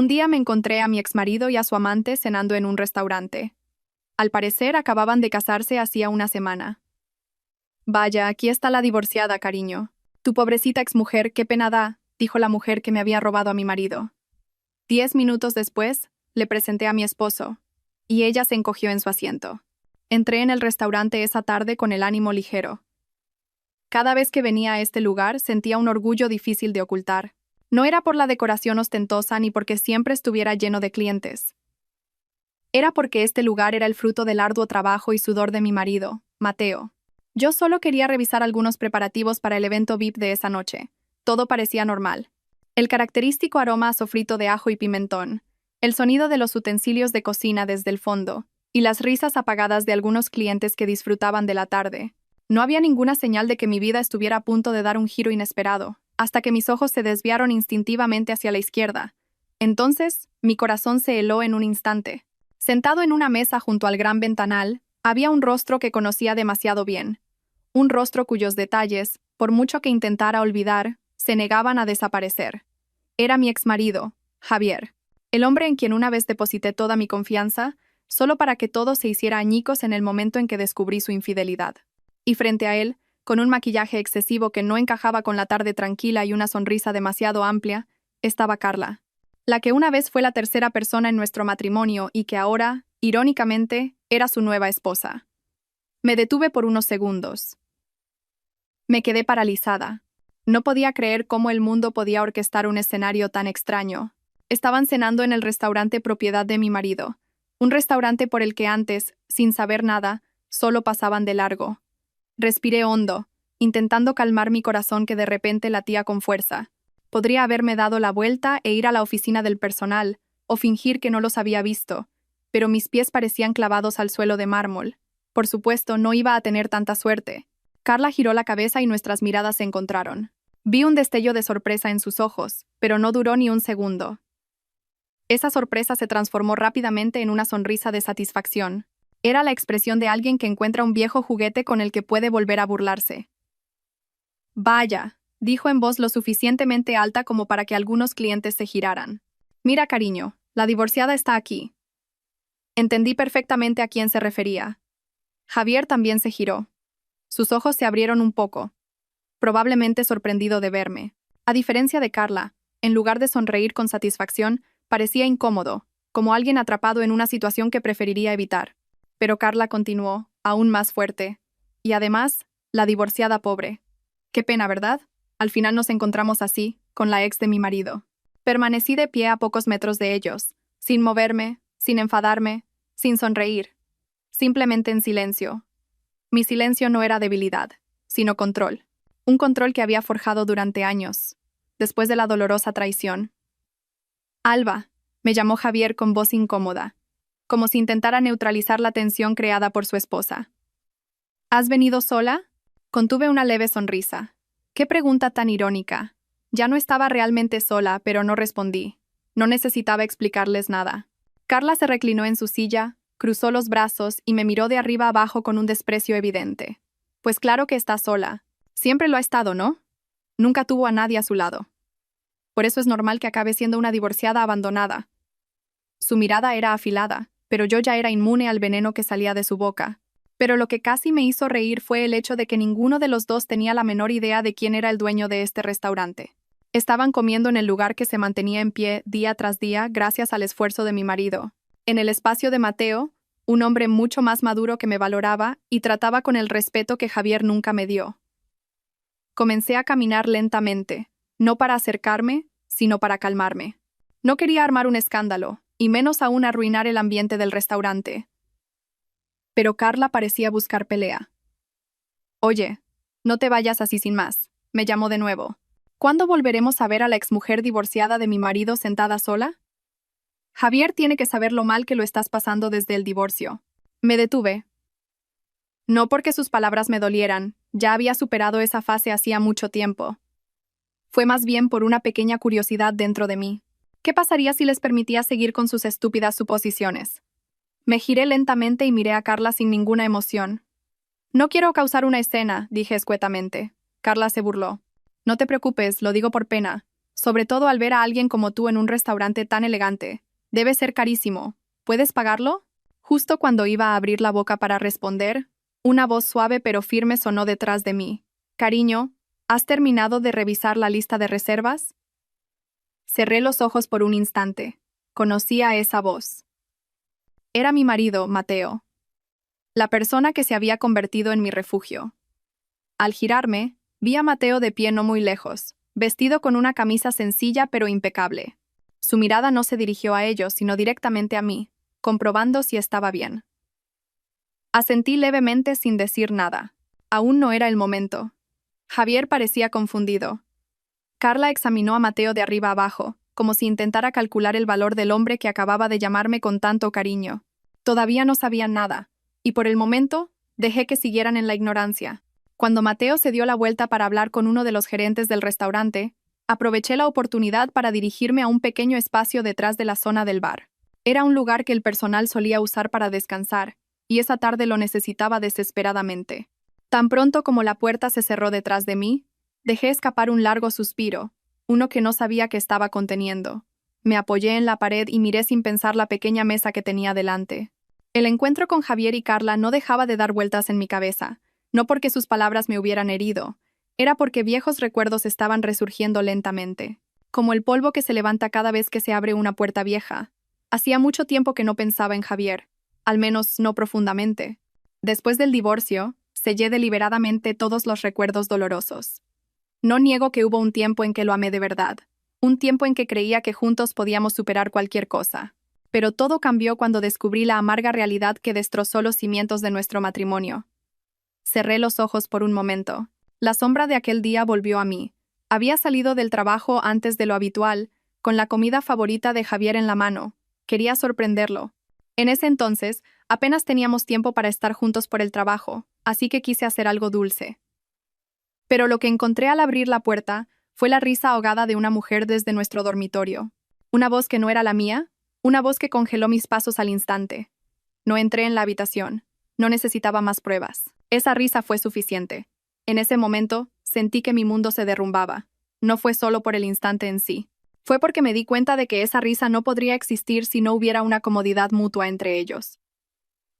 Un día me encontré a mi exmarido y a su amante cenando en un restaurante. Al parecer acababan de casarse hacía una semana. Vaya, aquí está la divorciada, cariño. Tu pobrecita exmujer, qué pena da, dijo la mujer que me había robado a mi marido. 10 minutos después, le presenté a mi esposo, y ella se encogió en su asiento. Entré en el restaurante esa tarde con el ánimo ligero. Cada vez que venía a este lugar sentía un orgullo difícil de ocultar. No era por la decoración ostentosa ni porque siempre estuviera lleno de clientes. Era porque este lugar era el fruto del arduo trabajo y sudor de mi marido, Mateo. Yo solo quería revisar algunos preparativos para el evento VIP de esa noche. Todo parecía normal. El característico aroma a sofrito de ajo y pimentón, el sonido de los utensilios de cocina desde el fondo, y las risas apagadas de algunos clientes que disfrutaban de la tarde. No había ninguna señal de que mi vida estuviera a punto de dar un giro inesperado, hasta que mis ojos se desviaron instintivamente hacia la izquierda. Entonces, mi corazón se heló en un instante. Sentado en una mesa junto al gran ventanal, había un rostro que conocía demasiado bien. Un rostro cuyos detalles, por mucho que intentara olvidar, se negaban a desaparecer. Era mi exmarido, Javier, el hombre en quien una vez deposité toda mi confianza, solo para que todo se hiciera añicos en el momento en que descubrí su infidelidad. Y frente a él, con un maquillaje excesivo que no encajaba con la tarde tranquila y una sonrisa demasiado amplia, estaba Carla, la que una vez fue la tercera persona en nuestro matrimonio y que ahora, irónicamente, era su nueva esposa. Me detuve por unos segundos. Me quedé paralizada. No podía creer cómo el mundo podía orquestar un escenario tan extraño. Estaban cenando en el restaurante propiedad de mi marido, un restaurante por el que antes, sin saber nada, solo pasaban de largo. Respiré hondo, intentando calmar mi corazón que de repente latía con fuerza. Podría haberme dado la vuelta e ir a la oficina del personal, o fingir que no los había visto, pero mis pies parecían clavados al suelo de mármol. Por supuesto, no iba a tener tanta suerte. Carla giró la cabeza y nuestras miradas se encontraron. Vi un destello de sorpresa en sus ojos, pero no duró ni un segundo. Esa sorpresa se transformó rápidamente en una sonrisa de satisfacción. Era la expresión de alguien que encuentra un viejo juguete con el que puede volver a burlarse. Vaya, dijo en voz lo suficientemente alta como para que algunos clientes se giraran. Mira, cariño, la divorciada está aquí. Entendí perfectamente a quién se refería. Javier también se giró. Sus ojos se abrieron un poco, probablemente sorprendido de verme. A diferencia de Carla, en lugar de sonreír con satisfacción, parecía incómodo, como alguien atrapado en una situación que preferiría evitar. Pero Carla continuó, aún más fuerte. Y además, la divorciada pobre. Qué pena, ¿verdad? Al final nos encontramos así, con la ex de mi marido. Permanecí de pie a pocos metros de ellos, sin moverme, sin enfadarme, sin sonreír. Simplemente en silencio. Mi silencio no era debilidad, sino control. Un control que había forjado durante años, después de la dolorosa traición. Alba, me llamó Javier con voz incómoda, como si intentara neutralizar la tensión creada por su esposa. ¿Has venido sola? Contuve una leve sonrisa. Qué pregunta tan irónica. Ya no estaba realmente sola, pero no respondí. No necesitaba explicarles nada. Carla se reclinó en su silla, cruzó los brazos y me miró de arriba abajo con un desprecio evidente. Pues claro que está sola. Siempre lo ha estado, ¿no? Nunca tuvo a nadie a su lado. Por eso es normal que acabe siendo una divorciada abandonada. Su mirada era afilada, pero yo ya era inmune al veneno que salía de su boca. Pero lo que casi me hizo reír fue el hecho de que ninguno de los dos tenía la menor idea de quién era el dueño de este restaurante. Estaban comiendo en el lugar que se mantenía en pie día tras día gracias al esfuerzo de mi marido. En el espacio de Mateo, un hombre mucho más maduro que me valoraba y trataba con el respeto que Javier nunca me dio. Comencé a caminar lentamente, no para acercarme, sino para calmarme. No quería armar un escándalo, y menos aún arruinar el ambiente del restaurante. Pero Carla parecía buscar pelea. Oye, no te vayas así sin más, me llamó de nuevo. ¿Cuándo volveremos a ver a la exmujer divorciada de mi marido sentada sola? Javier tiene que saber lo mal que lo estás pasando desde el divorcio. Me detuve. No porque sus palabras me dolieran, ya había superado esa fase hacía mucho tiempo. Fue más bien por una pequeña curiosidad dentro de mí. ¿Qué pasaría si les permitía seguir con sus estúpidas suposiciones? Me giré lentamente y miré a Carla sin ninguna emoción. No quiero causar una escena, dije escuetamente. Carla se burló. No te preocupes, lo digo por pena. sobre todo al ver a alguien como tú en un restaurante tan elegante. Debe ser carísimo. ¿Puedes pagarlo? Justo cuando iba a abrir la boca para responder, una voz suave pero firme sonó detrás de mí. Cariño, ¿has terminado de revisar la lista de reservas? Cerré los ojos por un instante. Conocía esa voz. Era mi marido, Mateo. La persona que se había convertido en mi refugio. Al girarme, vi a Mateo de pie no muy lejos, vestido con una camisa sencilla pero impecable. Su mirada no se dirigió a ellos, sino directamente a mí, comprobando si estaba bien. Asentí levemente sin decir nada. Aún no era el momento. Javier parecía confundido. Carla examinó a Mateo de arriba abajo, como si intentara calcular el valor del hombre que acababa de llamarme con tanto cariño. Todavía no sabían nada, y por el momento, dejé que siguieran en la ignorancia. Cuando Mateo se dio la vuelta para hablar con uno de los gerentes del restaurante, aproveché la oportunidad para dirigirme a un pequeño espacio detrás de la zona del bar. Era un lugar que el personal solía usar para descansar, y esa tarde lo necesitaba desesperadamente. Tan pronto como la puerta se cerró detrás de mí, dejé escapar un largo suspiro, uno que no sabía que estaba conteniendo. Me apoyé en la pared y miré sin pensar la pequeña mesa que tenía delante. El encuentro con Javier y Carla no dejaba de dar vueltas en mi cabeza, no porque sus palabras me hubieran herido, era porque viejos recuerdos estaban resurgiendo lentamente, como el polvo que se levanta cada vez que se abre una puerta vieja. Hacía mucho tiempo que no pensaba en Javier, al menos no profundamente. Después del divorcio, sellé deliberadamente todos los recuerdos dolorosos. No niego que hubo un tiempo en que lo amé de verdad, un tiempo en que creía que juntos podíamos superar cualquier cosa. Pero todo cambió cuando descubrí la amarga realidad que destrozó los cimientos de nuestro matrimonio. Cerré los ojos por un momento. La sombra de aquel día volvió a mí. Había salido del trabajo antes de lo habitual, con la comida favorita de Javier en la mano. Quería sorprenderlo. En ese entonces, apenas teníamos tiempo para estar juntos por el trabajo, así que quise hacer algo dulce. Pero lo que encontré al abrir la puerta fue la risa ahogada de una mujer desde nuestro dormitorio. Una voz que no era la mía, una voz que congeló mis pasos al instante. No entré en la habitación. No necesitaba más pruebas. Esa risa fue suficiente. En ese momento, sentí que mi mundo se derrumbaba. No fue solo por el instante en sí. Fue porque me di cuenta de que esa risa no podría existir si no hubiera una comodidad mutua entre ellos.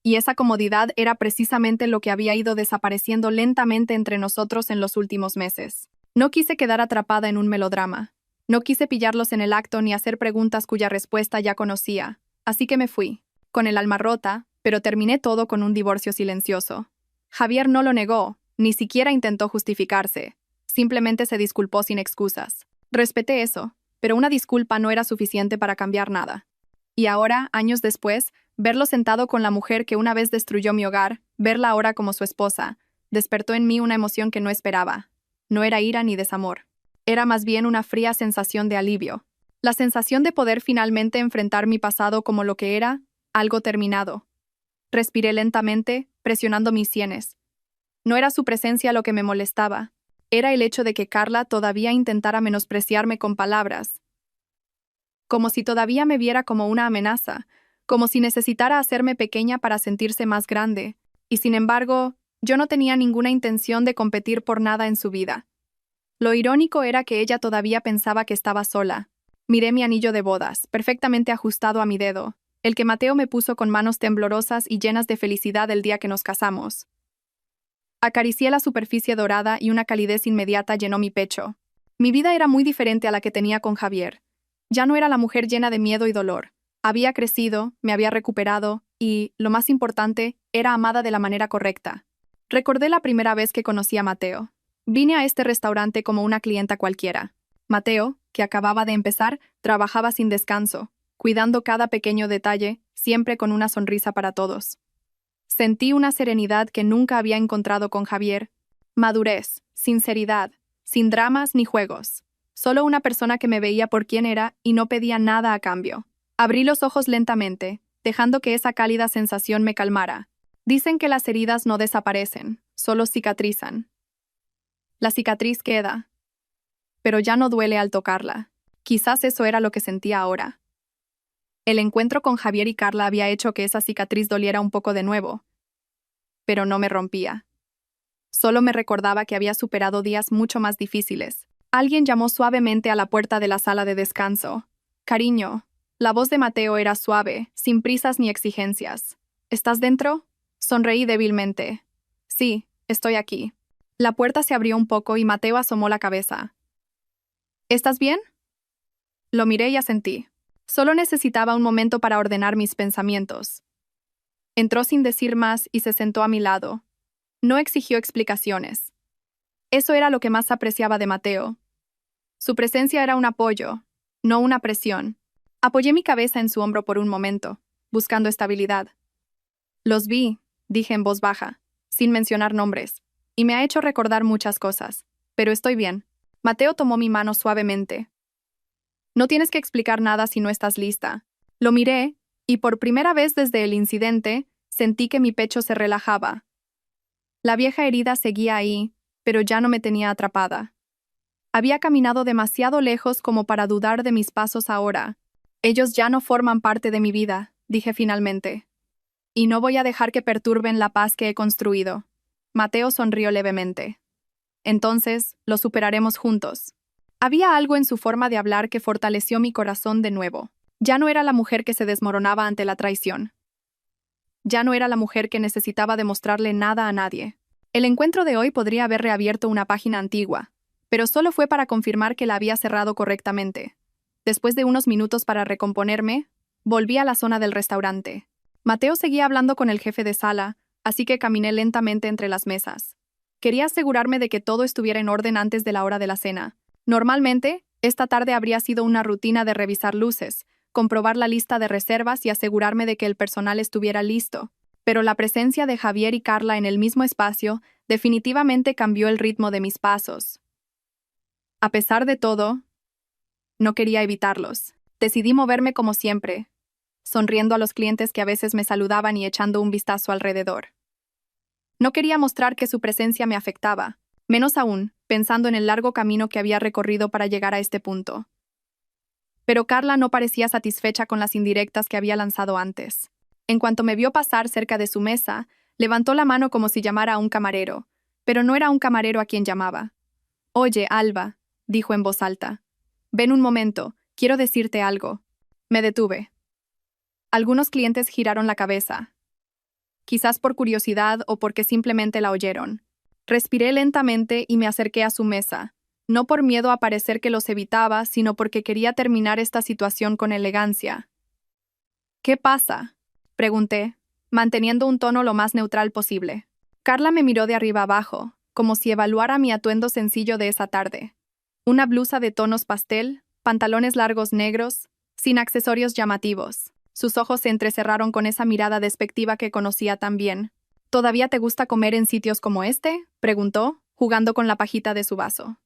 Y esa comodidad era precisamente lo que había ido desapareciendo lentamente entre nosotros en los últimos meses. No quise quedar atrapada en un melodrama. No quise pillarlos en el acto ni hacer preguntas cuya respuesta ya conocía. Así que me fui, con el alma rota, pero terminé todo con un divorcio silencioso. Javier no lo negó, ni siquiera intentó justificarse. Simplemente se disculpó sin excusas. Respeté eso, pero una disculpa no era suficiente para cambiar nada. Y ahora, años después, verlo sentado con la mujer que una vez destruyó mi hogar, verla ahora como su esposa, despertó en mí una emoción que no esperaba. No era ira ni desamor. Era más bien una fría sensación de alivio. La sensación de poder finalmente enfrentar mi pasado como lo que era, algo terminado. Respiré lentamente, presionando mis sienes. No era su presencia lo que me molestaba. Era el hecho de que Carla todavía intentara menospreciarme con palabras. Como si todavía me viera como una amenaza, como si necesitara hacerme pequeña para sentirse más grande. Y sin embargo, yo no tenía ninguna intención de competir por nada en su vida. Lo irónico era que ella todavía pensaba que estaba sola. Miré mi anillo de bodas, perfectamente ajustado a mi dedo, el que Mateo me puso con manos temblorosas y llenas de felicidad el día que nos casamos. Acaricié la superficie dorada y una calidez inmediata llenó mi pecho. Mi vida era muy diferente a la que tenía con Javier. Ya no era la mujer llena de miedo y dolor. Había crecido, me había recuperado y, lo más importante, era amada de la manera correcta. Recordé la primera vez que conocí a Mateo. Vine a este restaurante como una clienta cualquiera. Mateo, que acababa de empezar, trabajaba sin descanso, cuidando cada pequeño detalle, siempre con una sonrisa para todos. Sentí una serenidad que nunca había encontrado con Javier. Madurez, sinceridad, sin dramas ni juegos. Solo una persona que me veía por quien era y no pedía nada a cambio. Abrí los ojos lentamente, dejando que esa cálida sensación me calmara. Dicen que las heridas no desaparecen, solo cicatrizan. La cicatriz queda, pero ya no duele al tocarla. Quizás eso era lo que sentía ahora. El encuentro con Javier y Carla había hecho que esa cicatriz doliera un poco de nuevo, pero no me rompía. Solo me recordaba que había superado días mucho más difíciles, Alguien llamó suavemente a la puerta de la sala de descanso. Cariño. La voz de Mateo era suave, sin prisas ni exigencias. ¿Estás dentro? Sonreí débilmente. Sí, estoy aquí. La puerta se abrió un poco y Mateo asomó la cabeza. ¿Estás bien? Lo miré y asentí. Solo necesitaba un momento para ordenar mis pensamientos. Entró sin decir más y se sentó a mi lado. No exigió explicaciones. Eso era lo que más apreciaba de Mateo. Su presencia era un apoyo, no una presión. Apoyé mi cabeza en su hombro por un momento, buscando estabilidad. Los vi, dije en voz baja, sin mencionar nombres, y me ha hecho recordar muchas cosas, pero estoy bien. Mateo tomó mi mano suavemente. No tienes que explicar nada si no estás lista. Lo miré, y por primera vez desde el incidente, sentí que mi pecho se relajaba. La vieja herida seguía ahí, pero ya no me tenía atrapada. Había caminado demasiado lejos como para dudar de mis pasos ahora. Ellos ya no forman parte de mi vida, dije finalmente. Y no voy a dejar que perturben la paz que he construido. Mateo sonrió levemente. Entonces, lo superaremos juntos. Había algo en su forma de hablar que fortaleció mi corazón de nuevo. Ya no era la mujer que se desmoronaba ante la traición. Ya no era la mujer que necesitaba demostrarle nada a nadie. El encuentro de hoy podría haber reabierto una página antigua, pero solo fue para confirmar que la había cerrado correctamente. Después de unos minutos para recomponerme, volví a la zona del restaurante. Mateo seguía hablando con el jefe de sala, así que caminé lentamente entre las mesas. Quería asegurarme de que todo estuviera en orden antes de la hora de la cena. Normalmente, esta tarde habría sido una rutina de revisar luces, comprobar la lista de reservas y asegurarme de que el personal estuviera listo, pero la presencia de Javier y Carla en el mismo espacio definitivamente cambió el ritmo de mis pasos. A pesar de todo, no quería evitarlos. Decidí moverme como siempre, sonriendo a los clientes que a veces me saludaban y echando un vistazo alrededor. No quería mostrar que su presencia me afectaba, menos aún, pensando en el largo camino que había recorrido para llegar a este punto. Pero Carla no parecía satisfecha con las indirectas que había lanzado antes. En cuanto me vio pasar cerca de su mesa, levantó la mano como si llamara a un camarero, pero no era un camarero a quien llamaba. «Oye, Alba», dijo en voz alta. «Ven un momento, quiero decirte algo». Me detuve. Algunos clientes giraron la cabeza. Quizás por curiosidad o porque simplemente la oyeron. Respiré lentamente y me acerqué a su mesa, no por miedo a parecer que los evitaba, sino porque quería terminar esta situación con elegancia. «¿Qué pasa?», pregunté, manteniendo un tono lo más neutral posible. Carla me miró de arriba abajo, como si evaluara mi atuendo sencillo de esa tarde. Una blusa de tonos pastel, pantalones largos negros, sin accesorios llamativos. Sus ojos se entrecerraron con esa mirada despectiva que conocía tan bien. «¿Todavía te gusta comer en sitios como este?», preguntó, jugando con la pajita de su vaso.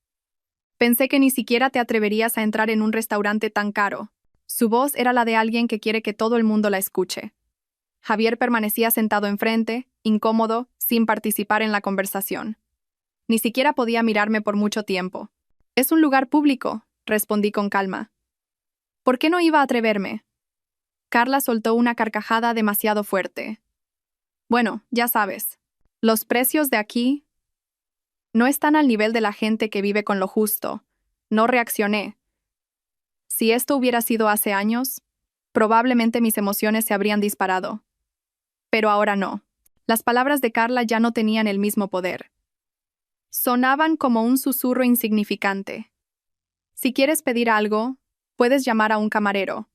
«Pensé que ni siquiera te atreverías a entrar en un restaurante tan caro». Su voz era la de alguien que quiere que todo el mundo la escuche. Javier permanecía sentado enfrente, incómodo, sin participar en la conversación. Ni siquiera podía mirarme por mucho tiempo. «Es un lugar público», respondí con calma. «¿Por qué no iba a atreverme?». Carla soltó una carcajada demasiado fuerte. «Bueno, ya sabes. Los precios de aquí no están al nivel de la gente que vive con lo justo». No reaccioné. Si esto hubiera sido hace años, probablemente mis emociones se habrían disparado. Pero ahora no. Las palabras de Carla ya no tenían el mismo poder. Sonaban como un susurro insignificante. «Si quieres pedir algo, puedes llamar a un camarero»,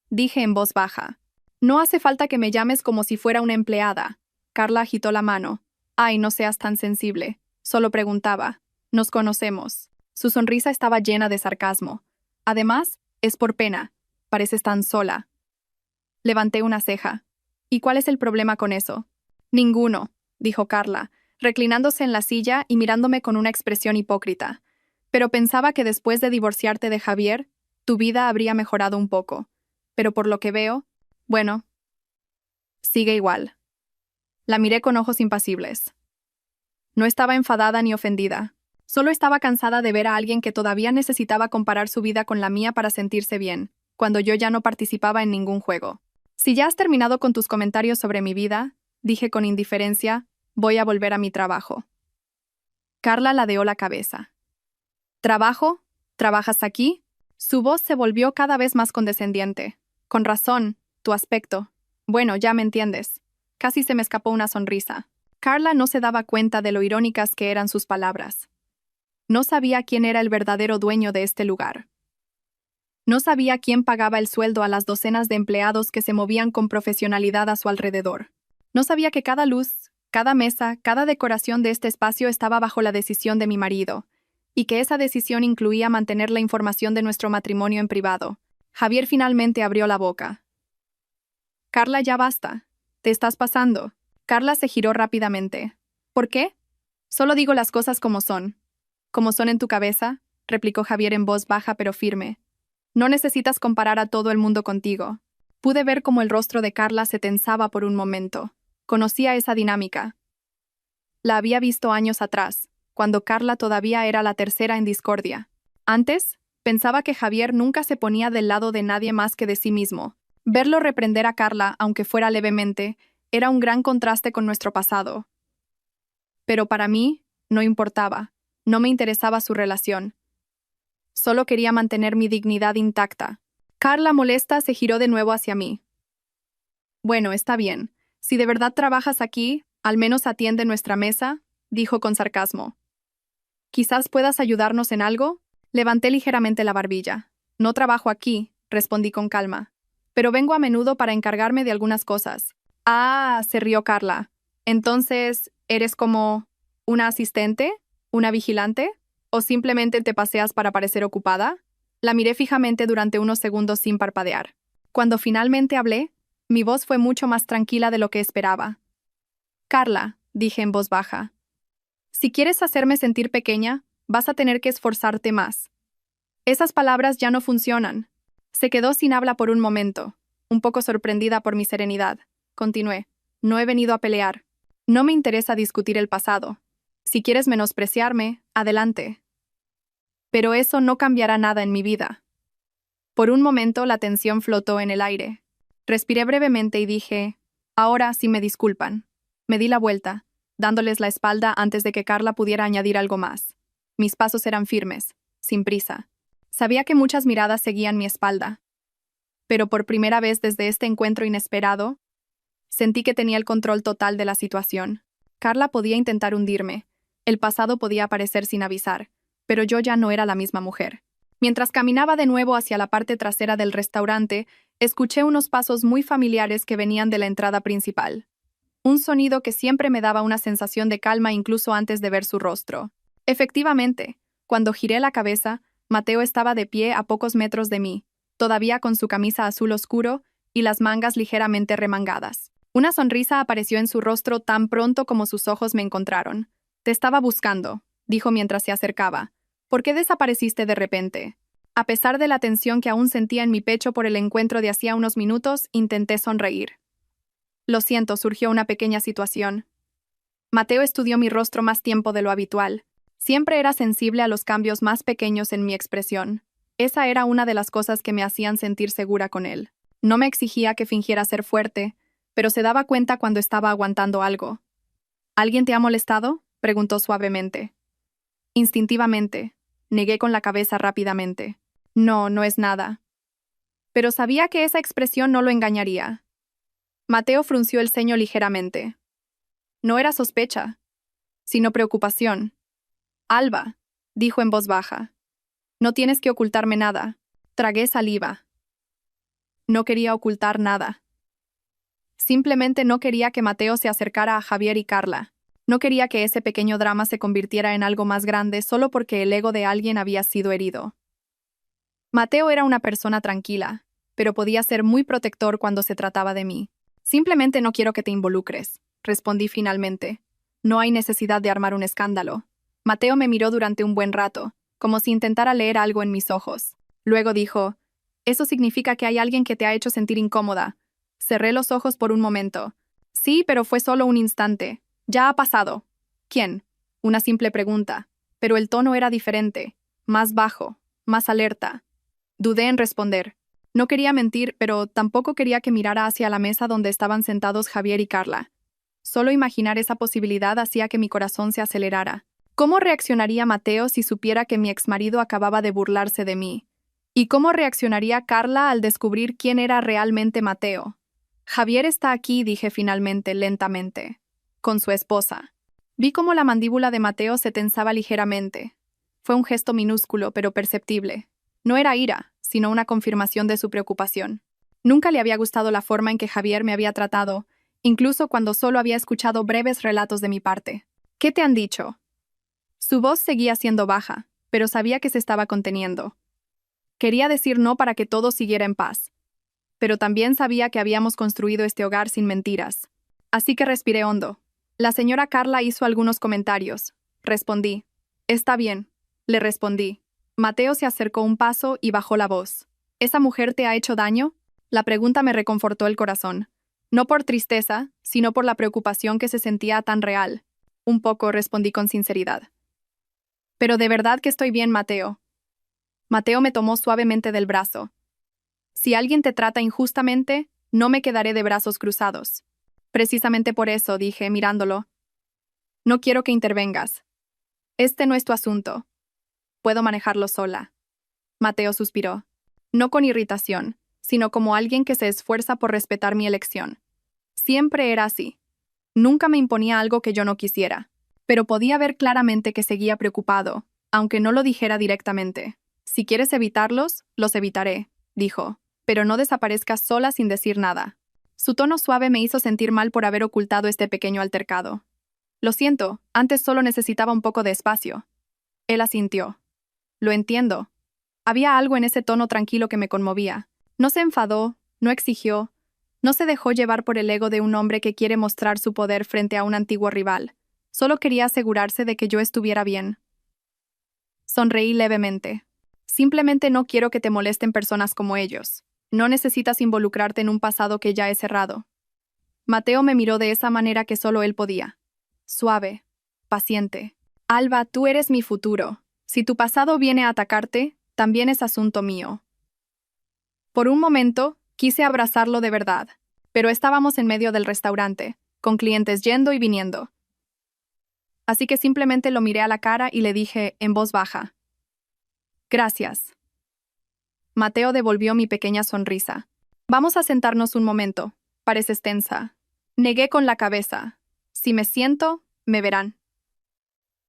dije en voz baja. «No hace falta que me llames como si fuera una empleada». Carla agitó la mano. «Ay, no seas tan sensible. Solo preguntaba. Nos conocemos». Su sonrisa estaba llena de sarcasmo. «Además, es por pena. Pareces tan sola». Levanté una ceja. «¿Y cuál es el problema con eso?». «Ninguno», dijo Carla, reclinándose en la silla y mirándome con una expresión hipócrita. «Pero pensaba que después de divorciarte de Javier, tu vida habría mejorado un poco. Pero por lo que veo, bueno, sigue igual». La miré con ojos impasibles. No estaba enfadada ni ofendida. Solo estaba cansada de ver a alguien que todavía necesitaba comparar su vida con la mía para sentirse bien, cuando yo ya no participaba en ningún juego. «Si ya has terminado con tus comentarios sobre mi vida», dije con indiferencia, «voy a volver a mi trabajo». Carla ladeó la cabeza. ¿Trabajo? ¿Trabajas aquí? Su voz se volvió cada vez más condescendiente. Con razón, tu aspecto. Bueno, ya me entiendes. Casi se me escapó una sonrisa. Carla no se daba cuenta de lo irónicas que eran sus palabras. No sabía quién era el verdadero dueño de este lugar. No sabía quién pagaba el sueldo a las docenas de empleados que se movían con profesionalidad a su alrededor. No sabía que cada luz, cada mesa, cada decoración de este espacio estaba bajo la decisión de mi marido, y que esa decisión incluía mantener la información de nuestro matrimonio en privado. Javier finalmente abrió la boca. Carla, ya basta. Te estás pasando. Carla se giró rápidamente. ¿Por qué? Solo digo las cosas como son. ¿Como son en tu cabeza?, replicó Javier en voz baja pero firme. No necesitas comparar a todo el mundo contigo. Pude ver cómo el rostro de Carla se tensaba por un momento. Conocía esa dinámica. La había visto años atrás, cuando Carla todavía era la tercera en discordia. Antes, pensaba que Javier nunca se ponía del lado de nadie más que de sí mismo. Verlo reprender a Carla, aunque fuera levemente, era un gran contraste con nuestro pasado. Pero para mí, no importaba. No me interesaba su relación. Solo quería mantener mi dignidad intacta. Carla, molesta, se giró de nuevo hacia mí. Bueno, está bien. Si de verdad trabajas aquí, al menos atiende nuestra mesa, dijo con sarcasmo. ¿Quizás puedas ayudarnos en algo? Levanté ligeramente la barbilla. No trabajo aquí, respondí con calma. Pero vengo a menudo para encargarme de algunas cosas. Ah, se rió Carla. Entonces, ¿eres como una asistente? ¿Una vigilante? ¿O simplemente te paseas para parecer ocupada? La miré fijamente durante unos segundos sin parpadear. Cuando finalmente hablé, mi voz fue mucho más tranquila de lo que esperaba. Carla, dije en voz baja, si quieres hacerme sentir pequeña, vas a tener que esforzarte más. Esas palabras ya no funcionan. Se quedó sin habla por un momento, un poco sorprendida por mi serenidad. Continué. No he venido a pelear. No me interesa discutir el pasado. Si quieres menospreciarme, adelante. Pero eso no cambiará nada en mi vida. Por un momento la tensión flotó en el aire. Respiré brevemente y dije, ahora sí me disculpan. Me di la vuelta, dándoles la espalda antes de que Carla pudiera añadir algo más. Mis pasos eran firmes, sin prisa. Sabía que muchas miradas seguían mi espalda. Pero por primera vez desde este encuentro inesperado, sentí que tenía el control total de la situación. Carla podía intentar hundirme. El pasado podía aparecer sin avisar, pero yo ya no era la misma mujer. Mientras caminaba de nuevo hacia la parte trasera del restaurante, escuché unos pasos muy familiares que venían de la entrada principal. Un sonido que siempre me daba una sensación de calma incluso antes de ver su rostro. Efectivamente, cuando giré la cabeza, Mateo estaba de pie a pocos metros de mí, todavía con su camisa azul oscuro y las mangas ligeramente remangadas. Una sonrisa apareció en su rostro tan pronto como sus ojos me encontraron. Te estaba buscando, dijo mientras se acercaba. ¿Por qué desapareciste de repente? A pesar de la tensión que aún sentía en mi pecho por el encuentro de hacía unos minutos, intenté sonreír. Lo siento, surgió una pequeña situación. Mateo estudió mi rostro más tiempo de lo habitual. Siempre era sensible a los cambios más pequeños en mi expresión. Esa era una de las cosas que me hacían sentir segura con él. No me exigía que fingiera ser fuerte, pero se daba cuenta cuando estaba aguantando algo. ¿Alguien te ha molestado?, preguntó suavemente. Instintivamente, negué con la cabeza rápidamente. No, no es nada. Pero sabía que esa expresión no lo engañaría. Mateo frunció el ceño ligeramente. No era sospecha, sino preocupación. Alba, dijo en voz baja. No tienes que ocultarme nada. Tragué saliva. No quería ocultar nada. Simplemente no quería que Mateo se acercara a Javier y Carla. No quería que ese pequeño drama se convirtiera en algo más grande solo porque el ego de alguien había sido herido. Mateo era una persona tranquila, pero podía ser muy protector cuando se trataba de mí. Simplemente no quiero que te involucres, respondí finalmente. No hay necesidad de armar un escándalo. Mateo me miró durante un buen rato, como si intentara leer algo en mis ojos. Luego dijo, eso significa que hay alguien que te ha hecho sentir incómoda. Cerré los ojos por un momento. Sí, pero fue solo un instante. Ya ha pasado. ¿Quién? Una simple pregunta. Pero el tono era diferente, más bajo, más alerta. Dudé en responder. No quería mentir, pero tampoco quería que mirara hacia la mesa donde estaban sentados Javier y Carla. Solo imaginar esa posibilidad hacía que mi corazón se acelerara. ¿Cómo reaccionaría Mateo si supiera que mi exmarido acababa de burlarse de mí? ¿Y cómo reaccionaría Carla al descubrir quién era realmente Mateo? Javier está aquí, dije finalmente, lentamente. Con su esposa. Vi cómo la mandíbula de Mateo se tensaba ligeramente. Fue un gesto minúsculo, pero perceptible. No era ira, sino una confirmación de su preocupación. Nunca le había gustado la forma en que Javier me había tratado, incluso cuando solo había escuchado breves relatos de mi parte. ¿Qué te han dicho? Su voz seguía siendo baja, pero sabía que se estaba conteniendo. Quería decir no para que todo siguiera en paz. Pero también sabía que habíamos construido este hogar sin mentiras. Así que respiré hondo. La señora Carla hizo algunos comentarios. Respondí. Está bien. Le respondí. Mateo se acercó un paso y bajó la voz. ¿Esa mujer te ha hecho daño? La pregunta me reconfortó el corazón. No por tristeza, sino por la preocupación que se sentía tan real. Un poco, respondí con sinceridad. Pero de verdad que estoy bien, Mateo. Mateo me tomó suavemente del brazo. Si alguien te trata injustamente, no me quedaré de brazos cruzados. Precisamente por eso, dije, mirándolo. No quiero que intervengas. Este no es tu asunto. Puedo manejarlo sola. Mateo suspiró. No con irritación, sino como alguien que se esfuerza por respetar mi elección. Siempre era así. Nunca me imponía algo que yo no quisiera. Pero podía ver claramente que seguía preocupado, aunque no lo dijera directamente. Si quieres evitarlos, los evitaré, dijo. Pero no desaparezcas sola sin decir nada. Su tono suave me hizo sentir mal por haber ocultado este pequeño altercado. Lo siento, antes solo necesitaba un poco de espacio. Él asintió. Lo entiendo. Había algo en ese tono tranquilo que me conmovía. No se enfadó, no exigió, no se dejó llevar por el ego de un hombre que quiere mostrar su poder frente a un antiguo rival. Solo quería asegurarse de que yo estuviera bien. Sonreí levemente. Simplemente no quiero que te molesten personas como ellos. No necesitas involucrarte en un pasado que ya he cerrado. Mateo me miró de esa manera que solo él podía. Suave, paciente. Alba, tú eres mi futuro. Si tu pasado viene a atacarte, también es asunto mío. Por un momento, quise abrazarlo de verdad, pero estábamos en medio del restaurante, con clientes yendo y viniendo. Así que simplemente lo miré a la cara y le dije, en voz baja. Gracias. Mateo devolvió mi pequeña sonrisa. Vamos a sentarnos un momento. Pareces tensa. Negué con la cabeza. Si me siento, me verán.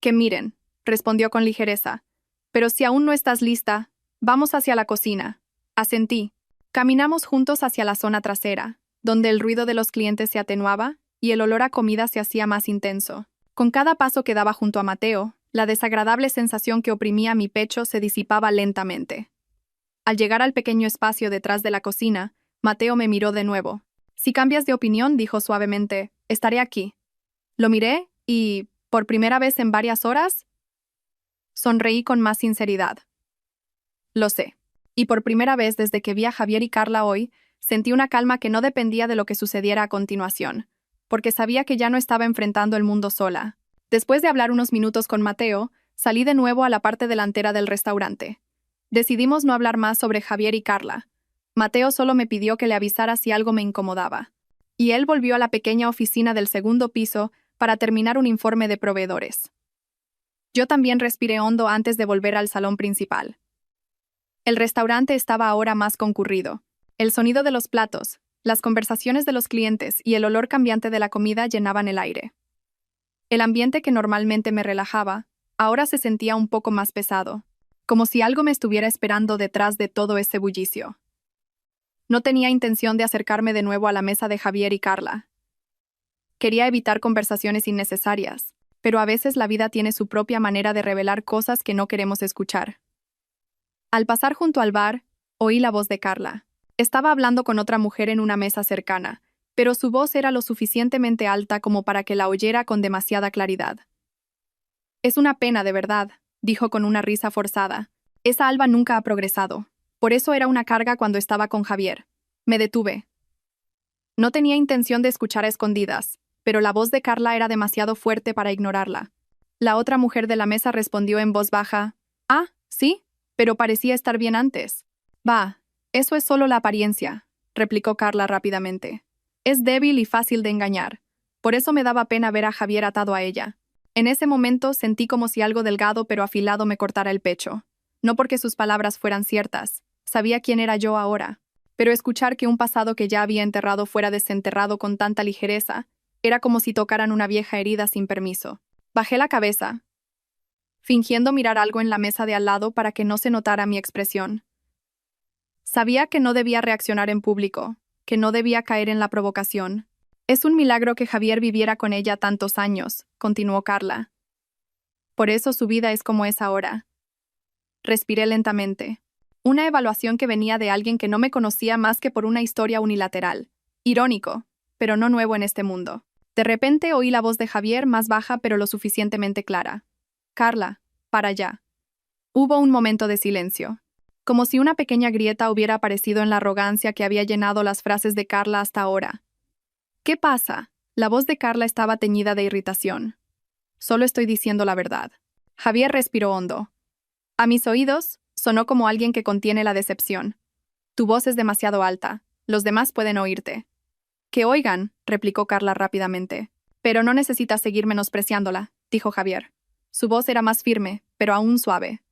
Que miren, respondió con ligereza. Pero si aún no estás lista, vamos hacia la cocina. Asentí. Caminamos juntos hacia la zona trasera, donde el ruido de los clientes se atenuaba y el olor a comida se hacía más intenso. Con cada paso que daba junto a Mateo, la desagradable sensación que oprimía mi pecho se disipaba lentamente. Al llegar al pequeño espacio detrás de la cocina, Mateo me miró de nuevo. Si cambias de opinión, dijo suavemente, estaré aquí. Lo miré y, por primera vez en varias horas, sonreí con más sinceridad. Lo sé. Y por primera vez desde que vi a Javier y Carla hoy, sentí una calma que no dependía de lo que sucediera a continuación, porque sabía que ya no estaba enfrentando el mundo sola. Después de hablar unos minutos con Mateo, salí de nuevo a la parte delantera del restaurante. Decidimos no hablar más sobre Javier y Carla. Mateo solo me pidió que le avisara si algo me incomodaba. Y él volvió a la pequeña oficina del segundo piso para terminar un informe de proveedores. Yo también respiré hondo antes de volver al salón principal. El restaurante estaba ahora más concurrido. El sonido de los platos, las conversaciones de los clientes y el olor cambiante de la comida llenaban el aire. El ambiente que normalmente me relajaba, ahora se sentía un poco más pesado, como si algo me estuviera esperando detrás de todo ese bullicio. No tenía intención de acercarme de nuevo a la mesa de Javier y Carla. Quería evitar conversaciones innecesarias, pero a veces la vida tiene su propia manera de revelar cosas que no queremos escuchar. Al pasar junto al bar, oí la voz de Carla. Estaba hablando con otra mujer en una mesa cercana, pero su voz era lo suficientemente alta como para que la oyera con demasiada claridad. Es una pena, de verdad, dijo con una risa forzada. Esa Alba nunca ha progresado. Por eso era una carga cuando estaba con Javier. Me detuve. No tenía intención de escuchar a escondidas, pero la voz de Carla era demasiado fuerte para ignorarla. La otra mujer de la mesa respondió en voz baja. Ah, sí, pero parecía estar bien antes. Va, eso es solo la apariencia, replicó Carla rápidamente. Es débil y fácil de engañar. Por eso me daba pena ver a Javier atado a ella. En ese momento sentí como si algo delgado pero afilado me cortara el pecho. No porque sus palabras fueran ciertas, sabía quién era yo ahora. Pero escuchar que un pasado que ya había enterrado fuera desenterrado con tanta ligereza, era como si tocaran una vieja herida sin permiso. Bajé la cabeza, fingiendo mirar algo en la mesa de al lado para que no se notara mi expresión. Sabía que no debía reaccionar en público, que no debía caer en la provocación. Es un milagro que Javier viviera con ella tantos años, continuó Carla. Por eso su vida es como es ahora. Respiré lentamente. Una evaluación que venía de alguien que no me conocía más que por una historia unilateral. Irónico, pero no nuevo en este mundo. De repente oí la voz de Javier más baja pero lo suficientemente clara. Carla, para allá. Hubo un momento de silencio. Como si una pequeña grieta hubiera aparecido en la arrogancia que había llenado las frases de Carla hasta ahora. ¿Qué pasa? La voz de Carla estaba teñida de irritación. Solo estoy diciendo la verdad. Javier respiró hondo. A mis oídos, sonó como alguien que contiene la decepción. Tu voz es demasiado alta. Los demás pueden oírte. Que oigan, replicó Carla rápidamente. Pero no necesitas seguir menospreciándola, dijo Javier. Su voz era más firme, pero aún suave.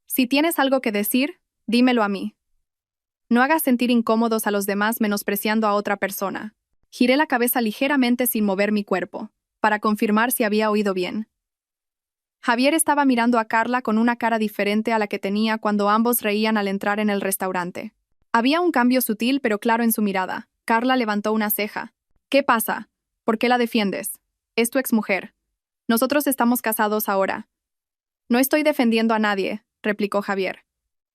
Si tienes algo que decir, dímelo a mí. No hagas sentir incómodos a los demás menospreciando a otra persona. Giré la cabeza ligeramente sin mover mi cuerpo, para confirmar si había oído bien. Javier estaba mirando a Carla con una cara diferente a la que tenía cuando ambos reían al entrar en el restaurante. Había un cambio sutil pero claro en su mirada. Carla levantó una ceja. ¿Qué pasa? ¿Por qué la defiendes? Es tu exmujer. Nosotros estamos casados ahora. No estoy defendiendo a nadie, replicó Javier.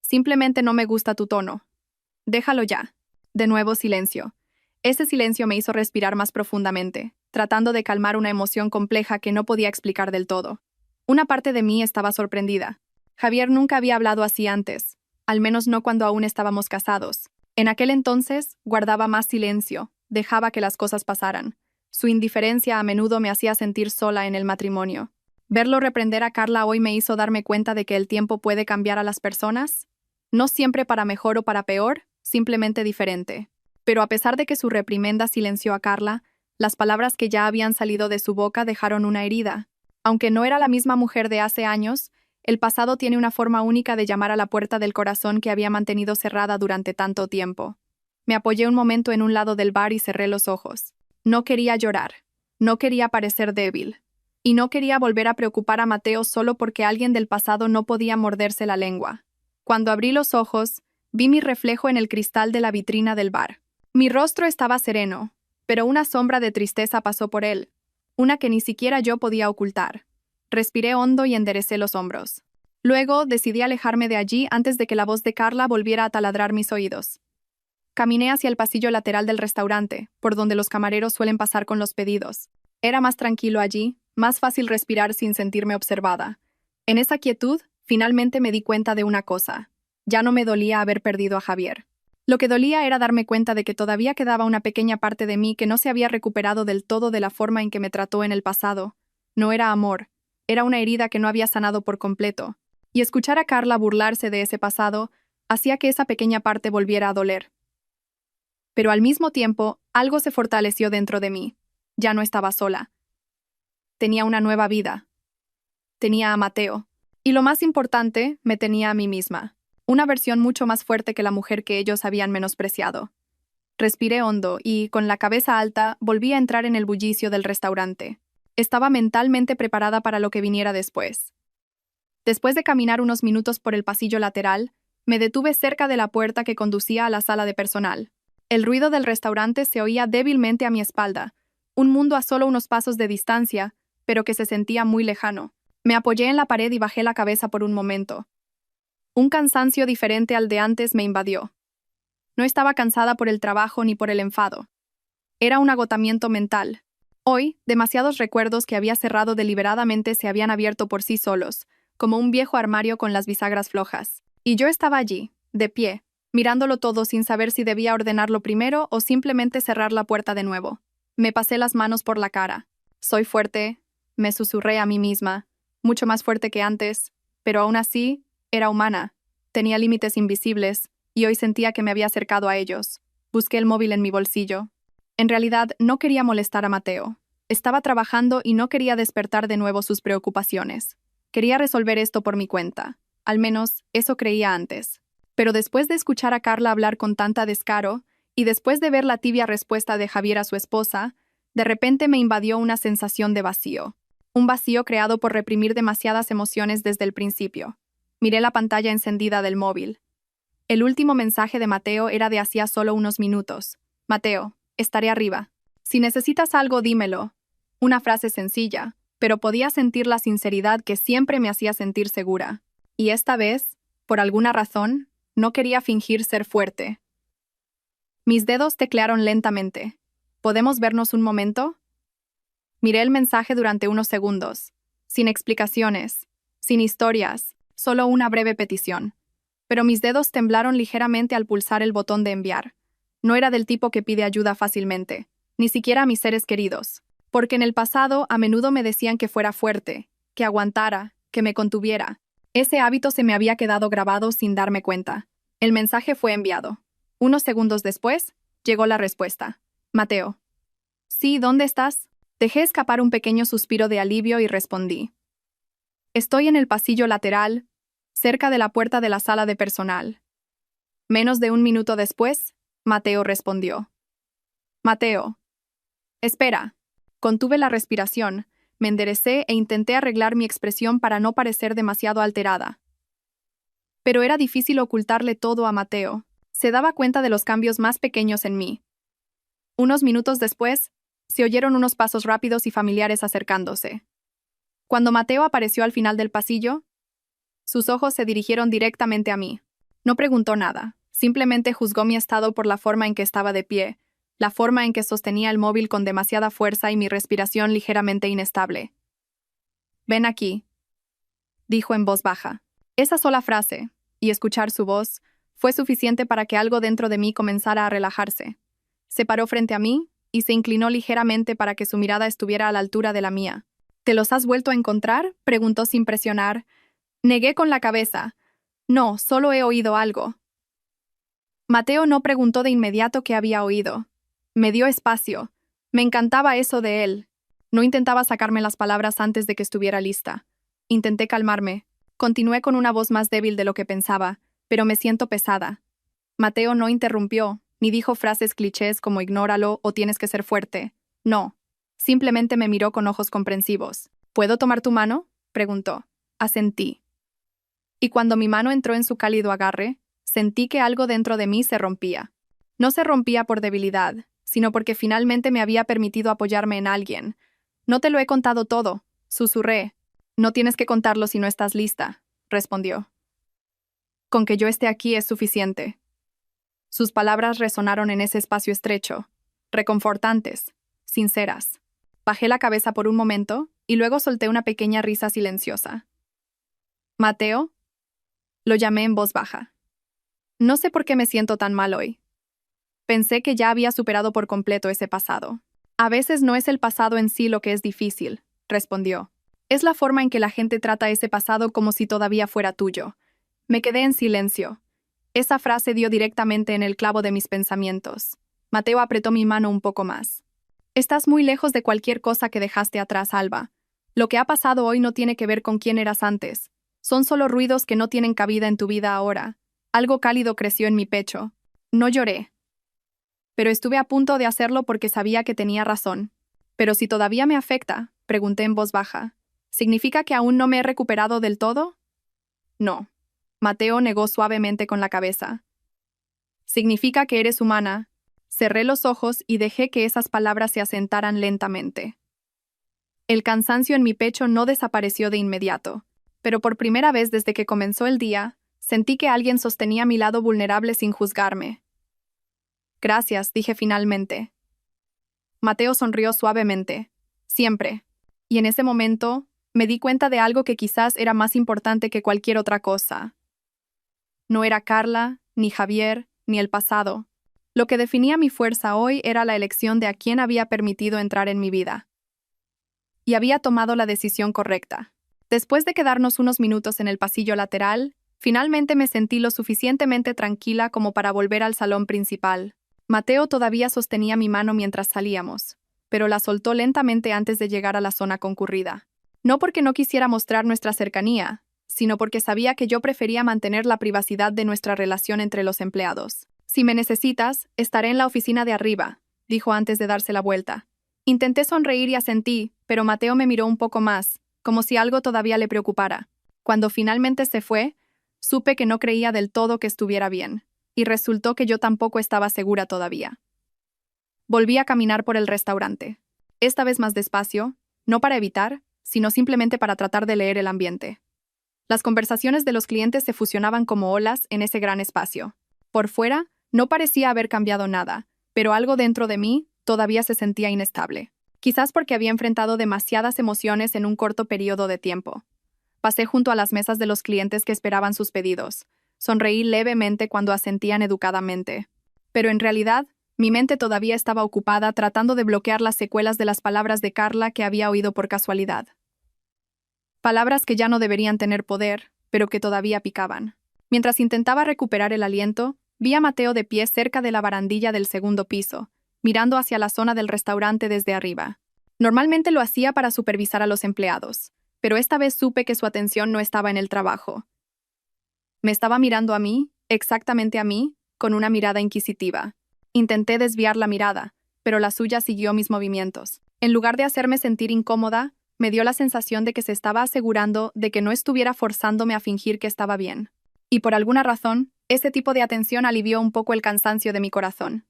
Simplemente no me gusta tu tono. Déjalo ya. De nuevo silencio. Ese silencio me hizo respirar más profundamente, tratando de calmar una emoción compleja que no podía explicar del todo. Una parte de mí estaba sorprendida. Javier nunca había hablado así antes, al menos no cuando aún estábamos casados. En aquel entonces, guardaba más silencio, dejaba que las cosas pasaran. Su indiferencia a menudo me hacía sentir sola en el matrimonio. Verlo reprender a Carla hoy me hizo darme cuenta de que el tiempo puede cambiar a las personas, no siempre para mejor o para peor, simplemente diferente. Pero a pesar de que su reprimenda silenció a Carla, las palabras que ya habían salido de su boca dejaron una herida. Aunque no era la misma mujer de hace años, el pasado tiene una forma única de llamar a la puerta del corazón que había mantenido cerrada durante tanto tiempo. Me apoyé un momento en un lado del bar y cerré los ojos. No quería llorar. No quería parecer débil. Y no quería volver a preocupar a Mateo solo porque alguien del pasado no podía morderse la lengua. Cuando abrí los ojos, vi mi reflejo en el cristal de la vitrina del bar. Mi rostro estaba sereno, pero una sombra de tristeza pasó por él, una que ni siquiera yo podía ocultar. Respiré hondo y enderecé los hombros. Luego decidí alejarme de allí antes de que la voz de Carla volviera a taladrar mis oídos. Caminé hacia el pasillo lateral del restaurante, por donde los camareros suelen pasar con los pedidos. Era más tranquilo allí, más fácil respirar sin sentirme observada. En esa quietud, finalmente me di cuenta de una cosa. Ya no me dolía haber perdido a Javier. Lo que dolía era darme cuenta de que todavía quedaba una pequeña parte de mí que no se había recuperado del todo de la forma en que me trató en el pasado. No era amor, era una herida que no había sanado por completo. Y escuchar a Carla burlarse de ese pasado hacía que esa pequeña parte volviera a doler. Pero al mismo tiempo, algo se fortaleció dentro de mí. Ya no estaba sola. Tenía una nueva vida. Tenía a Mateo. Y lo más importante, me tenía a mí misma. Una versión mucho más fuerte que la mujer que ellos habían menospreciado. Respiré hondo y, con la cabeza alta, volví a entrar en el bullicio del restaurante. Estaba mentalmente preparada para lo que viniera después. Después de caminar unos minutos por el pasillo lateral, me detuve cerca de la puerta que conducía a la sala de personal. El ruido del restaurante se oía débilmente a mi espalda, un mundo a solo unos pasos de distancia, pero que se sentía muy lejano. Me apoyé en la pared y bajé la cabeza por un momento. Un cansancio diferente al de antes me invadió. No estaba cansada por el trabajo ni por el enfado. Era un agotamiento mental. Hoy, demasiados recuerdos que había cerrado deliberadamente se habían abierto por sí solos, como un viejo armario con las bisagras flojas. Y yo estaba allí, de pie, mirándolo todo sin saber si debía ordenarlo primero o simplemente cerrar la puerta de nuevo. Me pasé las manos por la cara. Soy fuerte, me susurré a mí misma, mucho más fuerte que antes, pero aún así, era humana. Tenía límites invisibles, y hoy sentía que me había acercado a ellos. Busqué el móvil en mi bolsillo. En realidad, no quería molestar a Mateo. Estaba trabajando y no quería despertar de nuevo sus preocupaciones. Quería resolver esto por mi cuenta. Al menos, eso creía antes. Pero después de escuchar a Carla hablar con tanta descaro, y después de ver la tibia respuesta de Javier a su esposa, de repente me invadió una sensación de vacío. Un vacío creado por reprimir demasiadas emociones desde el principio. Miré la pantalla encendida del móvil. El último mensaje de Mateo era de hacía solo unos minutos. Mateo, estaré arriba. Si necesitas algo, dímelo. Una frase sencilla, pero podía sentir la sinceridad que siempre me hacía sentir segura. Y esta vez, por alguna razón, no quería fingir ser fuerte. Mis dedos teclearon lentamente. ¿Podemos vernos un momento? Miré el mensaje durante unos segundos, sin explicaciones, sin historias, solo una breve petición. Pero mis dedos temblaron ligeramente al pulsar el botón de enviar. No era del tipo que pide ayuda fácilmente, ni siquiera a mis seres queridos, porque en el pasado a menudo me decían que fuera fuerte, que aguantara, que me contuviera. Ese hábito se me había quedado grabado sin darme cuenta. El mensaje fue enviado. Unos segundos después, llegó la respuesta. Mateo. Sí, ¿dónde estás? Dejé escapar un pequeño suspiro de alivio y respondí. Estoy en el pasillo lateral, cerca de la puerta de la sala de personal. Menos de un minuto después, Mateo respondió. Mateo. Espera. Contuve la respiración, me enderecé e intenté arreglar mi expresión para no parecer demasiado alterada. Pero era difícil ocultarle todo a Mateo. Se daba cuenta de los cambios más pequeños en mí. Unos minutos después, se oyeron unos pasos rápidos y familiares acercándose. Cuando Mateo apareció al final del pasillo, sus ojos se dirigieron directamente a mí. No preguntó nada, simplemente juzgó mi estado por la forma en que estaba de pie, la forma en que sostenía el móvil con demasiada fuerza y mi respiración ligeramente inestable. Ven aquí, dijo en voz baja. Esa sola frase, y escuchar su voz, fue suficiente para que algo dentro de mí comenzara a relajarse. Se paró frente a mí y se inclinó ligeramente para que su mirada estuviera a la altura de la mía. ¿Te los has vuelto a encontrar?, preguntó sin presionar. Negué con la cabeza. No, solo he oído algo. Mateo no preguntó de inmediato qué había oído. Me dio espacio. Me encantaba eso de él. No intentaba sacarme las palabras antes de que estuviera lista. Intenté calmarme. Continué con una voz más débil de lo que pensaba, pero me siento pesada. Mateo no interrumpió, ni dijo frases clichés como ignóralo o tienes que ser fuerte. No. Simplemente me miró con ojos comprensivos. ¿Puedo tomar tu mano?, preguntó. Asentí. Y cuando mi mano entró en su cálido agarre, sentí que algo dentro de mí se rompía. No se rompía por debilidad, sino porque finalmente me había permitido apoyarme en alguien. No te lo he contado todo, susurré. No tienes que contarlo si no estás lista, respondió. Con que yo esté aquí es suficiente. Sus palabras resonaron en ese espacio estrecho, reconfortantes, sinceras. Bajé la cabeza por un momento y luego solté una pequeña risa silenciosa. ¿Mateo? Lo llamé en voz baja. No sé por qué me siento tan mal hoy. Pensé que ya había superado por completo ese pasado. A veces no es el pasado en sí lo que es difícil, respondió. Es la forma en que la gente trata ese pasado como si todavía fuera tuyo. Me quedé en silencio. Esa frase dio directamente en el clavo de mis pensamientos. Mateo apretó mi mano un poco más. Estás muy lejos de cualquier cosa que dejaste atrás, Alba. Lo que ha pasado hoy no tiene que ver con quién eras antes. Son solo ruidos que no tienen cabida en tu vida ahora. Algo cálido creció en mi pecho. No lloré. Pero estuve a punto de hacerlo porque sabía que tenía razón. ¿Pero si todavía me afecta?, pregunté en voz baja. ¿Significa que aún no me he recuperado del todo? No. Mateo negó suavemente con la cabeza. Significa que eres humana. Cerré los ojos y dejé que esas palabras se asentaran lentamente. El cansancio en mi pecho no desapareció de inmediato, pero por primera vez desde que comenzó el día, sentí que alguien sostenía mi lado vulnerable sin juzgarme. Gracias, dije finalmente. Mateo sonrió suavemente. Siempre. Y en ese momento, me di cuenta de algo que quizás era más importante que cualquier otra cosa. No era Carla, ni Javier, ni el pasado. Lo que definía mi fuerza hoy era la elección de a quién había permitido entrar en mi vida. Y había tomado la decisión correcta. Después de quedarnos unos minutos en el pasillo lateral, finalmente me sentí lo suficientemente tranquila como para volver al salón principal. Mateo todavía sostenía mi mano mientras salíamos. pero la soltó lentamente antes de llegar a la zona concurrida. No porque no quisiera mostrar nuestra cercanía, sino porque sabía que yo prefería mantener la privacidad de nuestra relación entre los empleados. Si me necesitas, estaré en la oficina de arriba, dijo antes de darse la vuelta. Intenté sonreír y asentí, pero Mateo me miró un poco más, como si algo todavía le preocupara. Cuando finalmente se fue, supe que no creía del todo que estuviera bien, y resultó que yo tampoco estaba segura todavía. Volví a caminar por el restaurante, esta vez más despacio, no para evitar, sino simplemente para tratar de leer el ambiente. Las conversaciones de los clientes se fusionaban como olas en ese gran espacio. Por fuera, no parecía haber cambiado nada, pero algo dentro de mí todavía se sentía inestable. Quizás porque había enfrentado demasiadas emociones en un corto periodo de tiempo. Pasé junto a las mesas de los clientes que esperaban sus pedidos. Sonreí levemente cuando asentían educadamente. Pero en realidad, mi mente todavía estaba ocupada tratando de bloquear las secuelas de las palabras de Carla que había oído por casualidad. Palabras que ya no deberían tener poder, pero que todavía picaban. Mientras intentaba recuperar el aliento, vi a Mateo de pie cerca de la barandilla del segundo piso, mirando hacia la zona del restaurante desde arriba. Normalmente lo hacía para supervisar a los empleados, pero esta vez supe que su atención no estaba en el trabajo. Me estaba mirando a mí, exactamente a mí, con una mirada inquisitiva. Intenté desviar la mirada, pero la suya siguió mis movimientos. En lugar de hacerme sentir incómoda, me dio la sensación de que se estaba asegurando de que no estuviera forzándome a fingir que estaba bien. Y por alguna razón, ese tipo de atención alivió un poco el cansancio de mi corazón.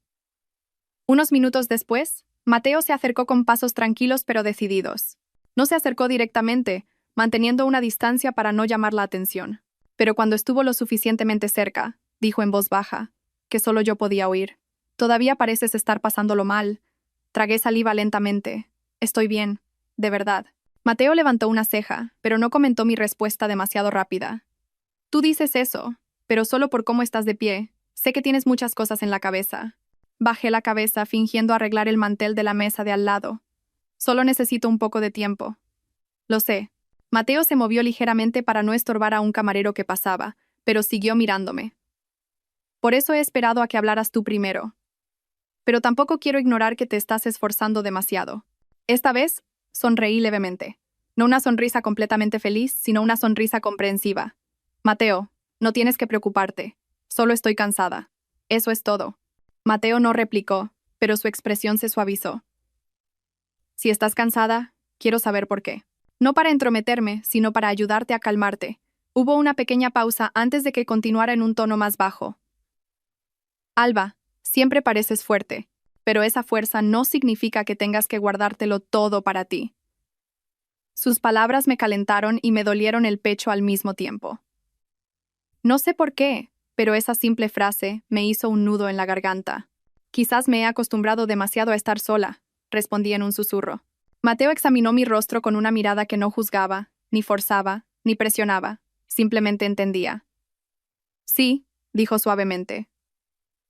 Unos minutos después, Mateo se acercó con pasos tranquilos pero decididos. No se acercó directamente, manteniendo una distancia para no llamar la atención. Pero cuando estuvo lo suficientemente cerca, dijo en voz baja, que solo yo podía oír. Todavía pareces estar pasándolo mal. Tragué saliva lentamente. Estoy bien, de verdad. Mateo levantó una ceja, pero no comentó mi respuesta demasiado rápida. Tú dices eso, pero solo por cómo estás de pie. Sé que tienes muchas cosas en la cabeza. Bajé la cabeza fingiendo arreglar el mantel de la mesa de al lado. Solo necesito un poco de tiempo. Lo sé. Mateo se movió ligeramente para no estorbar a un camarero que pasaba, pero siguió mirándome. Por eso he esperado a que hablaras tú primero. Pero tampoco quiero ignorar que te estás esforzando demasiado. Esta vez, sonreí levemente. No una sonrisa completamente feliz, sino una sonrisa comprensiva. Mateo, no tienes que preocuparte. Solo estoy cansada. Eso es todo. Mateo no replicó, pero su expresión se suavizó. Si estás cansada, quiero saber por qué. No para entrometerme, sino para ayudarte a calmarte. Hubo una pequeña pausa antes de que continuara en un tono más bajo. Alba, siempre pareces fuerte, pero esa fuerza no significa que tengas que guardártelo todo para ti. Sus palabras me calentaron y me dolieron el pecho al mismo tiempo. No sé por qué, pero esa simple frase me hizo un nudo en la garganta. Quizás me he acostumbrado demasiado a estar sola, respondí en un susurro. Mateo examinó mi rostro con una mirada que no juzgaba, ni forzaba, ni presionaba, simplemente entendía. Sí, dijo suavemente.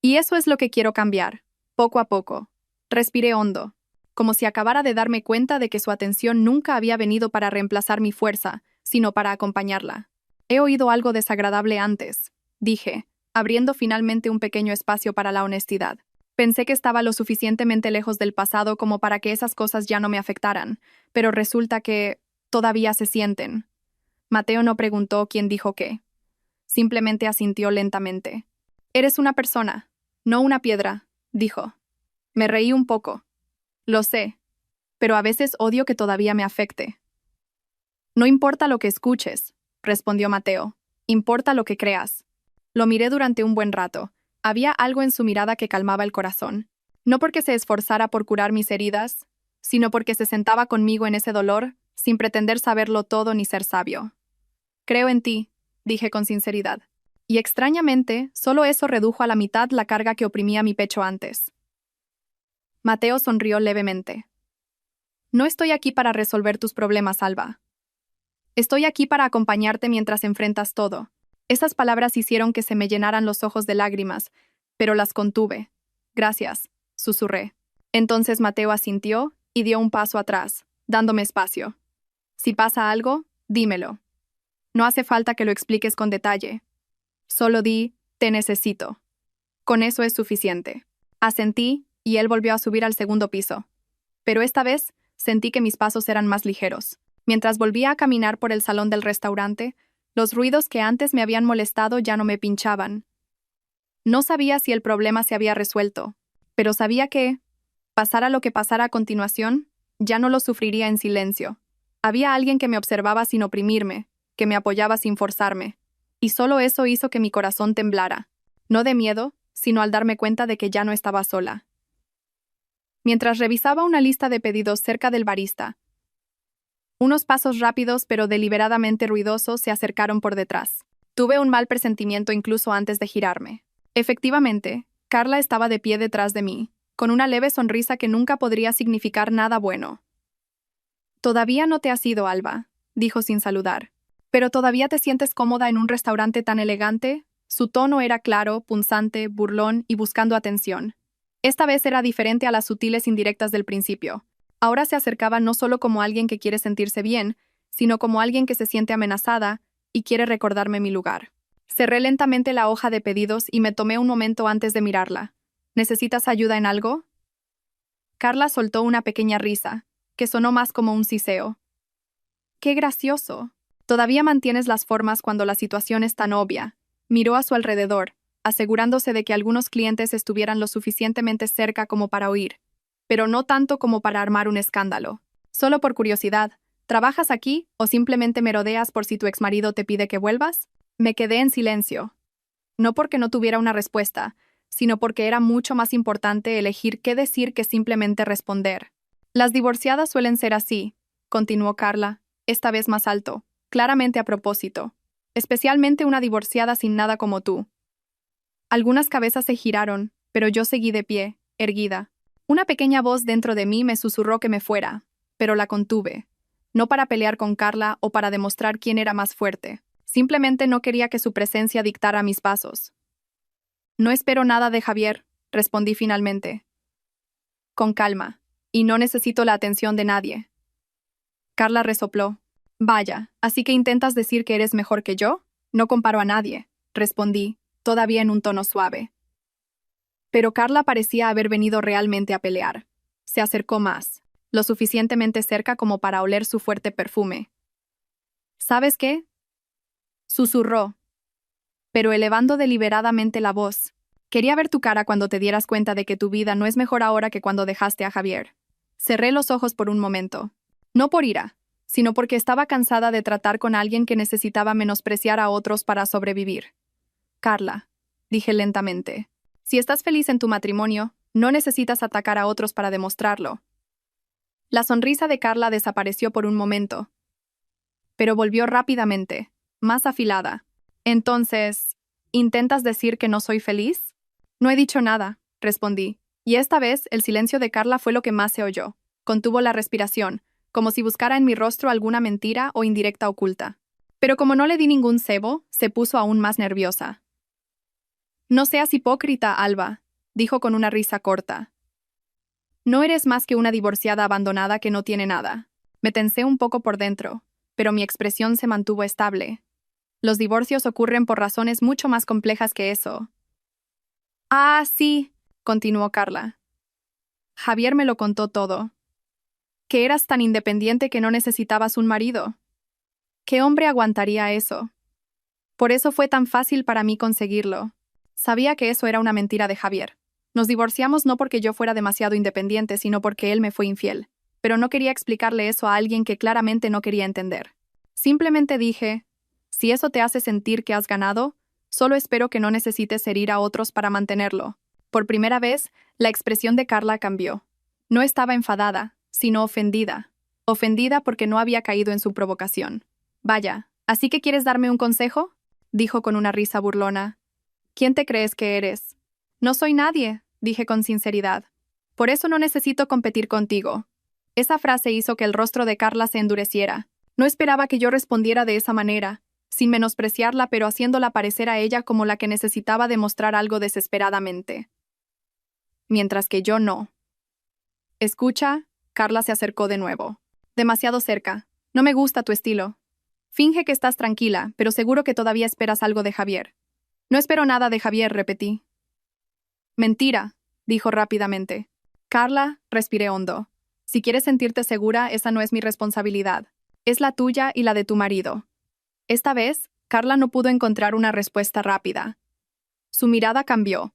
Y eso es lo que quiero cambiar, poco a poco. Respiré hondo, como si acabara de darme cuenta de que su atención nunca había venido para reemplazar mi fuerza, sino para acompañarla. He oído algo desagradable antes, dije, abriendo finalmente un pequeño espacio para la honestidad. Pensé que estaba lo suficientemente lejos del pasado como para que esas cosas ya no me afectaran, pero resulta que todavía se sienten. Mateo no preguntó quién dijo qué. Simplemente asintió lentamente. Eres una persona, no una piedra, dijo. Me reí un poco. Lo sé, pero a veces odio que todavía me afecte. No importa lo que escuches, respondió Mateo. Importa lo que creas. Lo miré durante un buen rato. Había algo en su mirada que calmaba el corazón. No porque se esforzara por curar mis heridas, sino porque se sentaba conmigo en ese dolor, sin pretender saberlo todo ni ser sabio. Creo en ti, dije con sinceridad. Y extrañamente, solo eso redujo a la mitad la carga que oprimía mi pecho antes. Mateo sonrió levemente. No estoy aquí para resolver tus problemas, Alba. Estoy aquí para acompañarte mientras enfrentas todo. Esas palabras hicieron que se me llenaran los ojos de lágrimas, pero las contuve. Gracias, susurré. Entonces Mateo asintió y dio un paso atrás, dándome espacio. Si pasa algo, dímelo. No hace falta que lo expliques con detalle. Solo di, te necesito. Con eso es suficiente. Asentí, y él volvió a subir al segundo piso. Pero esta vez sentí que mis pasos eran más ligeros. Mientras volvía a caminar por el salón del restaurante, los ruidos que antes me habían molestado ya no me pinchaban. No sabía si el problema se había resuelto, pero sabía que, pasara lo que pasara a continuación, ya no lo sufriría en silencio. Había alguien que me observaba sin oprimirme, que me apoyaba sin forzarme, y solo eso hizo que mi corazón temblara, no de miedo, sino al darme cuenta de que ya no estaba sola. Mientras revisaba una lista de pedidos cerca del barista, unos pasos rápidos pero deliberadamente ruidosos se acercaron por detrás. Tuve un mal presentimiento incluso antes de girarme. Efectivamente, Carla estaba de pie detrás de mí, con una leve sonrisa que nunca podría significar nada bueno. «Todavía no te has ido, Alba», dijo sin saludar. «¿Pero todavía te sientes cómoda en un restaurante tan elegante?» Su tono era claro, punzante, burlón y buscando atención. Esta vez era diferente a las sutiles indirectas del principio. Ahora se acercaba no solo como alguien que quiere sentirse bien, sino como alguien que se siente amenazada y quiere recordarme mi lugar. Cerré lentamente la hoja de pedidos y me tomé un momento antes de mirarla. «¿Necesitas ayuda en algo?» Carla soltó una pequeña risa, que sonó más como un siseo. «¡Qué gracioso! Todavía mantienes las formas cuando la situación es tan obvia». Miró a su alrededor, asegurándose de que algunos clientes estuvieran lo suficientemente cerca como para oír, pero no tanto como para armar un escándalo. Solo por curiosidad, ¿trabajas aquí o simplemente merodeas por si tu exmarido te pide que vuelvas? Me quedé en silencio. No porque no tuviera una respuesta, sino porque era mucho más importante elegir qué decir que simplemente responder. «Las divorciadas suelen ser así», continuó Carla, esta vez más alto, claramente a propósito. «Especialmente una divorciada sin nada como tú». Algunas cabezas se giraron, pero yo seguí de pie, erguida. Una pequeña voz dentro de mí me susurró que me fuera, pero la contuve. No para pelear con Carla o para demostrar quién era más fuerte. Simplemente no quería que su presencia dictara mis pasos. «No espero nada de Javier», respondí finalmente. «Con calma. Y no necesito la atención de nadie». Carla resopló. «Vaya, ¿así que intentas decir que eres mejor que yo? No comparo a nadie», respondí, todavía en un tono suave. Pero Carla parecía haber venido realmente a pelear. Se acercó más, lo suficientemente cerca como para oler su fuerte perfume. «¿Sabes qué?», susurró, pero elevando deliberadamente la voz. «Quería ver tu cara cuando te dieras cuenta de que tu vida no es mejor ahora que cuando dejaste a Javier». Cerré los ojos por un momento. No por ira, sino porque estaba cansada de tratar con alguien que necesitaba menospreciar a otros para sobrevivir. «Carla», dije lentamente, «si estás feliz en tu matrimonio, no necesitas atacar a otros para demostrarlo». La sonrisa de Carla desapareció por un momento, pero volvió rápidamente, más afilada. «Entonces, ¿intentas decir que no soy feliz?» «No he dicho nada», respondí, y esta vez el silencio de Carla fue lo que más se oyó. Contuvo la respiración, como si buscara en mi rostro alguna mentira o indirecta oculta. Pero como no le di ningún cebo, se puso aún más nerviosa. «No seas hipócrita, Alba», dijo con una risa corta. «No eres más que una divorciada abandonada que no tiene nada». Me tensé un poco por dentro, pero mi expresión se mantuvo estable. Los divorcios ocurren por razones mucho más complejas que eso. «Ah, sí», continuó Carla. «Javier me lo contó todo. Que eras tan independiente que no necesitabas un marido. ¿Qué hombre aguantaría eso? Por eso fue tan fácil para mí conseguirlo. Sabía que eso era una mentira de Javier. Nos divorciamos no porque yo fuera demasiado independiente, sino porque él me fue infiel. Pero no quería explicarle eso a alguien que claramente no quería entender. Simplemente dije, si eso te hace sentir que has ganado, solo espero que no necesites herir a otros para mantenerlo». Por primera vez, la expresión de Carla cambió. No estaba enfadada, sino ofendida. Ofendida porque no había caído en su provocación. «Vaya, ¿así que quieres darme un consejo?», dijo con una risa burlona. «¿Quién te crees que eres?» «No soy nadie», dije con sinceridad. «Por eso no necesito competir contigo». Esa frase hizo que el rostro de Carla se endureciera. No esperaba que yo respondiera de esa manera, sin menospreciarla pero haciéndola parecer a ella como la que necesitaba demostrar algo desesperadamente. Mientras que yo no. «Escucha», Carla se acercó de nuevo. «Demasiado cerca. No me gusta tu estilo. Finge que estás tranquila, pero seguro que todavía esperas algo de Javier». «No espero nada de Javier», repetí. «Mentira», dijo rápidamente. «Carla», respiré hondo. Si quieres sentirte segura, esa no es mi responsabilidad. Es la tuya y la de tu marido. Esta vez, Carla no pudo encontrar una respuesta rápida. Su mirada cambió.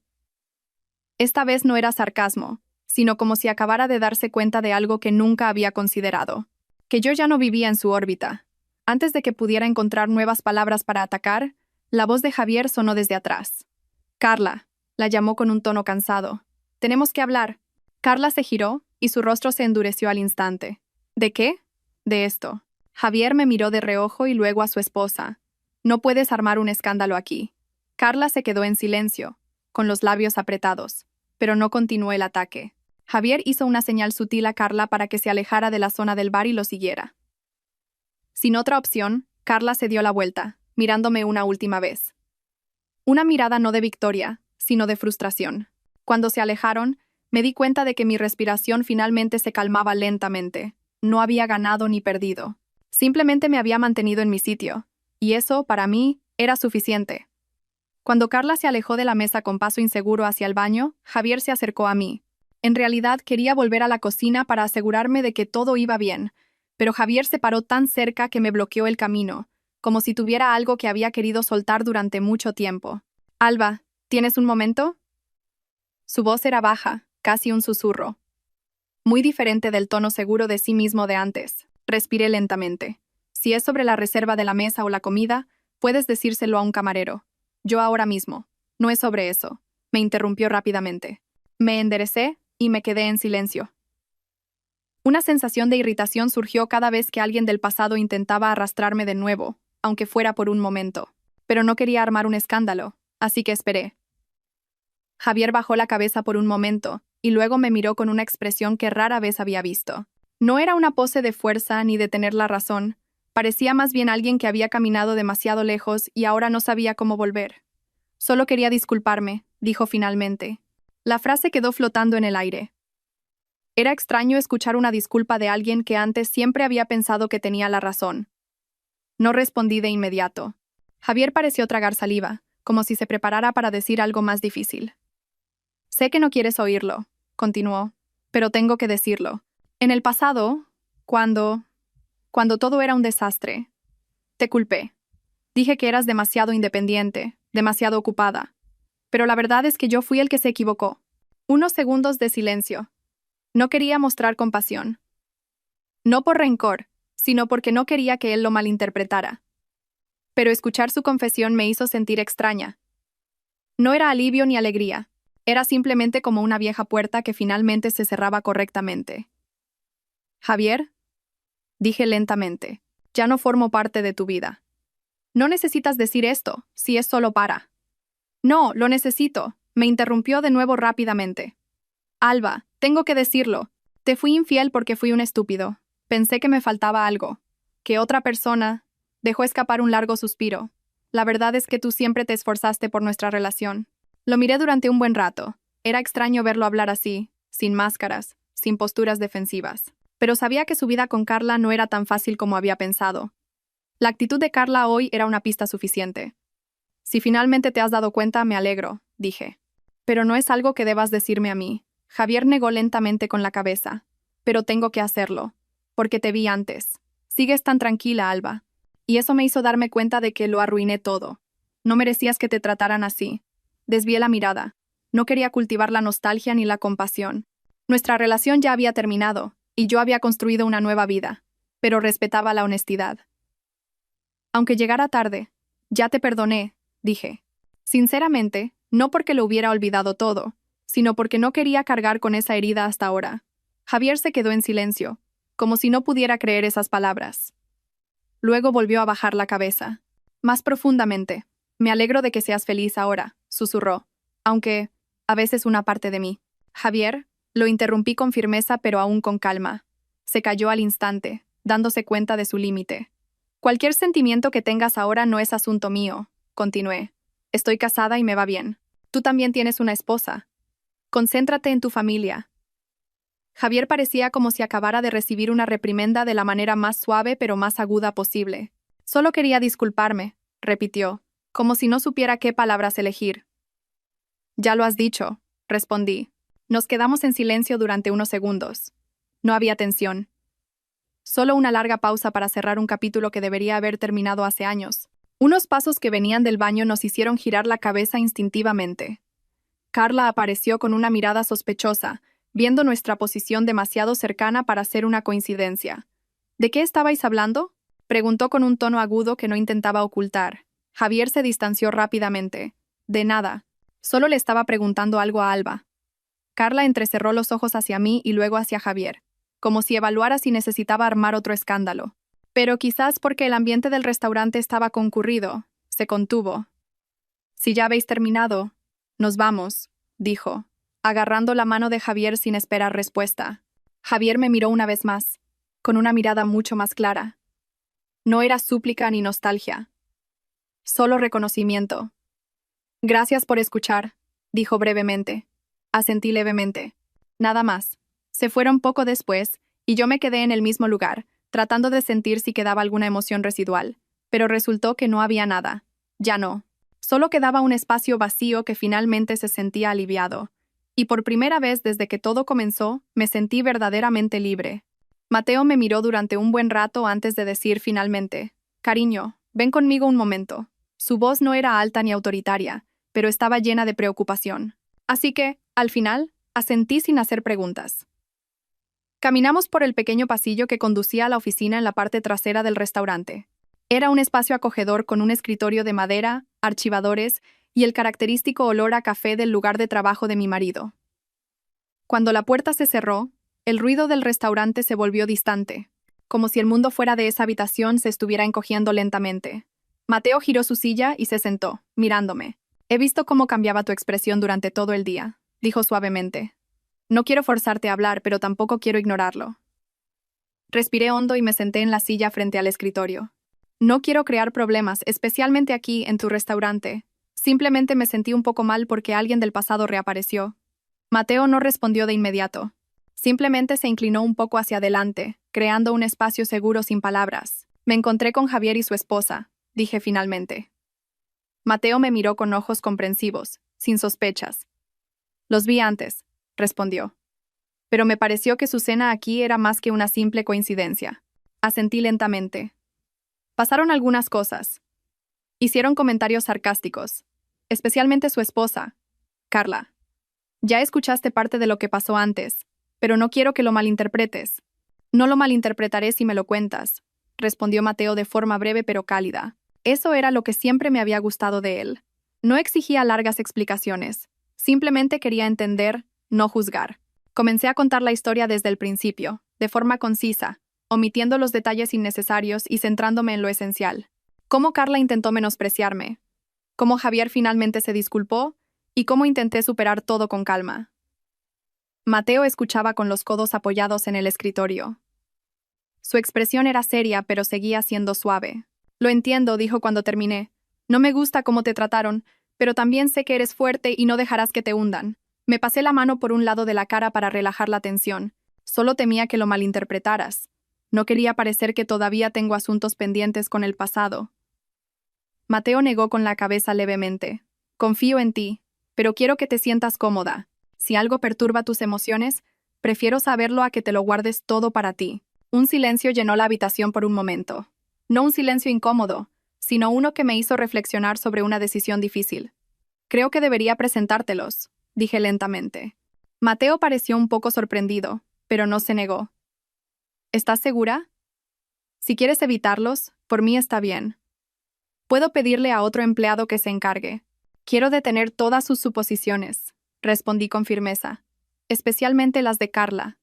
Esta vez no era sarcasmo, sino como si acabara de darse cuenta de algo que nunca había considerado. Que yo ya no vivía en su órbita. Antes de que pudiera encontrar nuevas palabras para atacar, la voz de Javier sonó desde atrás. Carla, la llamó con un tono cansado. Tenemos que hablar. Carla se giró y su rostro se endureció al instante. ¿De qué? De esto. Javier me miró de reojo y luego a su esposa. No puedes armar un escándalo aquí. Carla se quedó en silencio, con los labios apretados, pero no continuó el ataque. Javier hizo una señal sutil a Carla para que se alejara de la zona del bar y lo siguiera. Sin otra opción, Carla se dio la vuelta, mirándome una última vez. Una mirada no de victoria, sino de frustración. Cuando se alejaron, me di cuenta de que mi respiración finalmente se calmaba lentamente. No había ganado ni perdido. Simplemente me había mantenido en mi sitio, y eso, para mí, era suficiente. Cuando Carla se alejó de la mesa con paso inseguro hacia el baño, Javier se acercó a mí. En realidad quería volver a la cocina para asegurarme de que todo iba bien, pero Javier se paró tan cerca que me bloqueó el camino, como si tuviera algo que había querido soltar durante mucho tiempo. Alba, ¿tienes un momento? Su voz era baja, casi un susurro. Muy diferente del tono seguro de sí mismo de antes. Respiré lentamente. Si es sobre la reserva de la mesa o la comida, puedes decírselo a un camarero. Yo ahora mismo. No es sobre eso. Me interrumpió rápidamente. Me enderecé y me quedé en silencio. Una sensación de irritación surgió cada vez que alguien del pasado intentaba arrastrarme de nuevo, aunque fuera por un momento. Pero no quería armar un escándalo, así que esperé. Javier bajó la cabeza por un momento, y luego me miró con una expresión que rara vez había visto. No era una pose de fuerza ni de tener la razón. Parecía más bien alguien que había caminado demasiado lejos y ahora no sabía cómo volver. Solo quería disculparme, dijo finalmente. La frase quedó flotando en el aire. Era extraño escuchar una disculpa de alguien que antes siempre había pensado que tenía la razón. No respondí de inmediato. Javier pareció tragar saliva, como si se preparara para decir algo más difícil. Sé que no quieres oírlo, continuó, pero tengo que decirlo. En el pasado, cuando todo era un desastre, te culpé. Dije que eras demasiado independiente, demasiado ocupada. Pero la verdad es que yo fui el que se equivocó. Unos segundos de silencio. No quería mostrar compasión. No por rencor, sino porque no quería que él lo malinterpretara. Pero escuchar su confesión me hizo sentir extraña. No era alivio ni alegría. Era simplemente como una vieja puerta que finalmente se cerraba correctamente. Javier, dije lentamente, ya no formo parte de tu vida. No necesitas decir esto, si es solo para. No, lo necesito, me interrumpió de nuevo rápidamente. Alba, tengo que decirlo. Te fui infiel porque fui un estúpido. Pensé que me faltaba algo. Que otra persona. Dejó escapar un largo suspiro. La verdad es que tú siempre te esforzaste por nuestra relación. Lo miré durante un buen rato. Era extraño verlo hablar así, sin máscaras, sin posturas defensivas. Pero sabía que su vida con Carla no era tan fácil como había pensado. La actitud de Carla hoy era una pista suficiente. Si finalmente te has dado cuenta, me alegro, dije. Pero no es algo que debas decirme a mí. Javier negó lentamente con la cabeza. Pero tengo que hacerlo. Porque te vi antes. Sigues tan tranquila, Alba. Y eso me hizo darme cuenta de que lo arruiné todo. No merecías que te trataran así. Desvié la mirada. No quería cultivar la nostalgia ni la compasión. Nuestra relación ya había terminado, y yo había construido una nueva vida. Pero respetaba la honestidad. Aunque llegara tarde, ya te perdoné, dije. Sinceramente, no porque lo hubiera olvidado todo, sino porque no quería cargar con esa herida hasta ahora. Javier se quedó en silencio, como si no pudiera creer esas palabras. Luego volvió a bajar la cabeza. Más profundamente. Me alegro de que seas feliz ahora, susurró, aunque, a veces una parte de mí. Javier, lo interrumpí con firmeza pero aún con calma. Se calló al instante, dándose cuenta de su límite. Cualquier sentimiento que tengas ahora no es asunto mío, continué. Estoy casada y me va bien. Tú también tienes una esposa. Concéntrate en tu familia. Javier parecía como si acabara de recibir una reprimenda de la manera más suave pero más aguda posible. Solo quería disculparme, repitió, como si no supiera qué palabras elegir. Ya lo has dicho, respondí. Nos quedamos en silencio durante unos segundos. No había tensión. Solo una larga pausa para cerrar un capítulo que debería haber terminado hace años. Unos pasos que venían del baño nos hicieron girar la cabeza instintivamente. Carla apareció con una mirada sospechosa, viendo nuestra posición demasiado cercana para ser una coincidencia. ¿De qué estabais hablando?, preguntó con un tono agudo que no intentaba ocultar. Javier se distanció rápidamente. De nada. Solo le estaba preguntando algo a Alba. Carla entrecerró los ojos hacia mí y luego hacia Javier, como si evaluara si necesitaba armar otro escándalo. Pero quizás porque el ambiente del restaurante estaba concurrido, se contuvo. Si ya habéis terminado, nos vamos, dijo, agarrando la mano de Javier sin esperar respuesta. Javier me miró una vez más, con una mirada mucho más clara. No era súplica ni nostalgia. Solo reconocimiento. Gracias por escuchar, dijo brevemente. Asentí levemente. Nada más. Se fueron poco después, y yo me quedé en el mismo lugar, tratando de sentir si quedaba alguna emoción residual. Pero resultó que no había nada. Ya no. Solo quedaba un espacio vacío que finalmente se sentía aliviado. Y por primera vez desde que todo comenzó, me sentí verdaderamente libre. Mateo me miró durante un buen rato antes de decir finalmente, «Cariño, ven conmigo un momento». Su voz no era alta ni autoritaria, pero estaba llena de preocupación. Así que, al final, asentí sin hacer preguntas. Caminamos por el pequeño pasillo que conducía a la oficina en la parte trasera del restaurante. Era un espacio acogedor con un escritorio de madera, archivadores y el característico olor a café del lugar de trabajo de mi marido. Cuando la puerta se cerró, el ruido del restaurante se volvió distante, como si el mundo fuera de esa habitación se estuviera encogiendo lentamente. Mateo giró su silla y se sentó, mirándome. «He visto cómo cambiaba tu expresión durante todo el día», dijo suavemente. «No quiero forzarte a hablar, pero tampoco quiero ignorarlo». Respiré hondo y me senté en la silla frente al escritorio. «No quiero crear problemas, especialmente aquí, en tu restaurante. Simplemente me sentí un poco mal porque alguien del pasado reapareció». Mateo no respondió de inmediato. Simplemente se inclinó un poco hacia adelante, creando un espacio seguro sin palabras. «Me encontré con Javier y su esposa», dije finalmente. Mateo me miró con ojos comprensivos, sin sospechas. «Los vi antes», respondió. «Pero me pareció que su cena aquí era más que una simple coincidencia». Asentí lentamente. Pasaron algunas cosas. Hicieron comentarios sarcásticos, especialmente su esposa, Carla. Ya escuchaste parte de lo que pasó antes, pero no quiero que lo malinterpretes. «No lo malinterpretaré si me lo cuentas», respondió Mateo de forma breve pero cálida. Eso era lo que siempre me había gustado de él. No exigía largas explicaciones. Simplemente quería entender, no juzgar. Comencé a contar la historia desde el principio, de forma concisa, omitiendo los detalles innecesarios y centrándome en lo esencial. Cómo Carla intentó menospreciarme, cómo Javier finalmente se disculpó y cómo intenté superar todo con calma. Mateo escuchaba con los codos apoyados en el escritorio. Su expresión era seria, pero seguía siendo suave. «Lo entiendo», dijo cuando terminé. «No me gusta cómo te trataron, pero también sé que eres fuerte y no dejarás que te hundan». Me pasé la mano por un lado de la cara para relajar la tensión. Solo temía que lo malinterpretaras. No quería parecer que todavía tengo asuntos pendientes con el pasado. Mateo negó con la cabeza levemente. «Confío en ti, pero quiero que te sientas cómoda. Si algo perturba tus emociones, prefiero saberlo a que te lo guardes todo para ti». Un silencio llenó la habitación por un momento. No un silencio incómodo, sino uno que me hizo reflexionar sobre una decisión difícil. «Creo que debería presentártelos», dije lentamente. Mateo pareció un poco sorprendido, pero no se negó. «¿Estás segura? Si quieres evitarlos, por mí está bien. Puedo pedirle a otro empleado que se encargue. Quiero detener todas sus suposiciones», respondí con firmeza, especialmente las de Carla.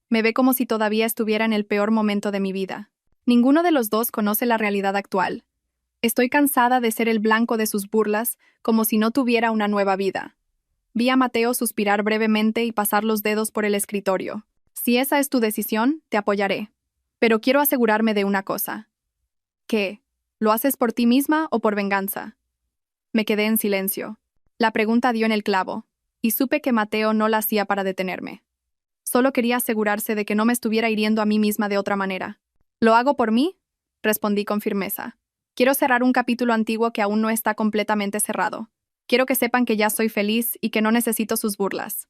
Me ve como si todavía estuviera en el peor momento de mi vida. Ninguno de los dos conoce la realidad actual. Estoy cansada de ser el blanco de sus burlas, como si no tuviera una nueva vida. Vi a Mateo suspirar brevemente y pasar los dedos por el escritorio. «Si esa es tu decisión, te apoyaré. Pero quiero asegurarme de una cosa». «¿Qué? ¿Lo haces por ti misma o por venganza?» Me quedé en silencio. La pregunta dio en el clavo, y supe que Mateo no la hacía para detenerme. Solo quería asegurarse de que no me estuviera hiriendo a mí misma de otra manera. «¿Lo hago por mí?», respondí con firmeza. «Quiero cerrar un capítulo antiguo que aún no está completamente cerrado. Quiero que sepan que ya soy feliz y que no necesito sus burlas».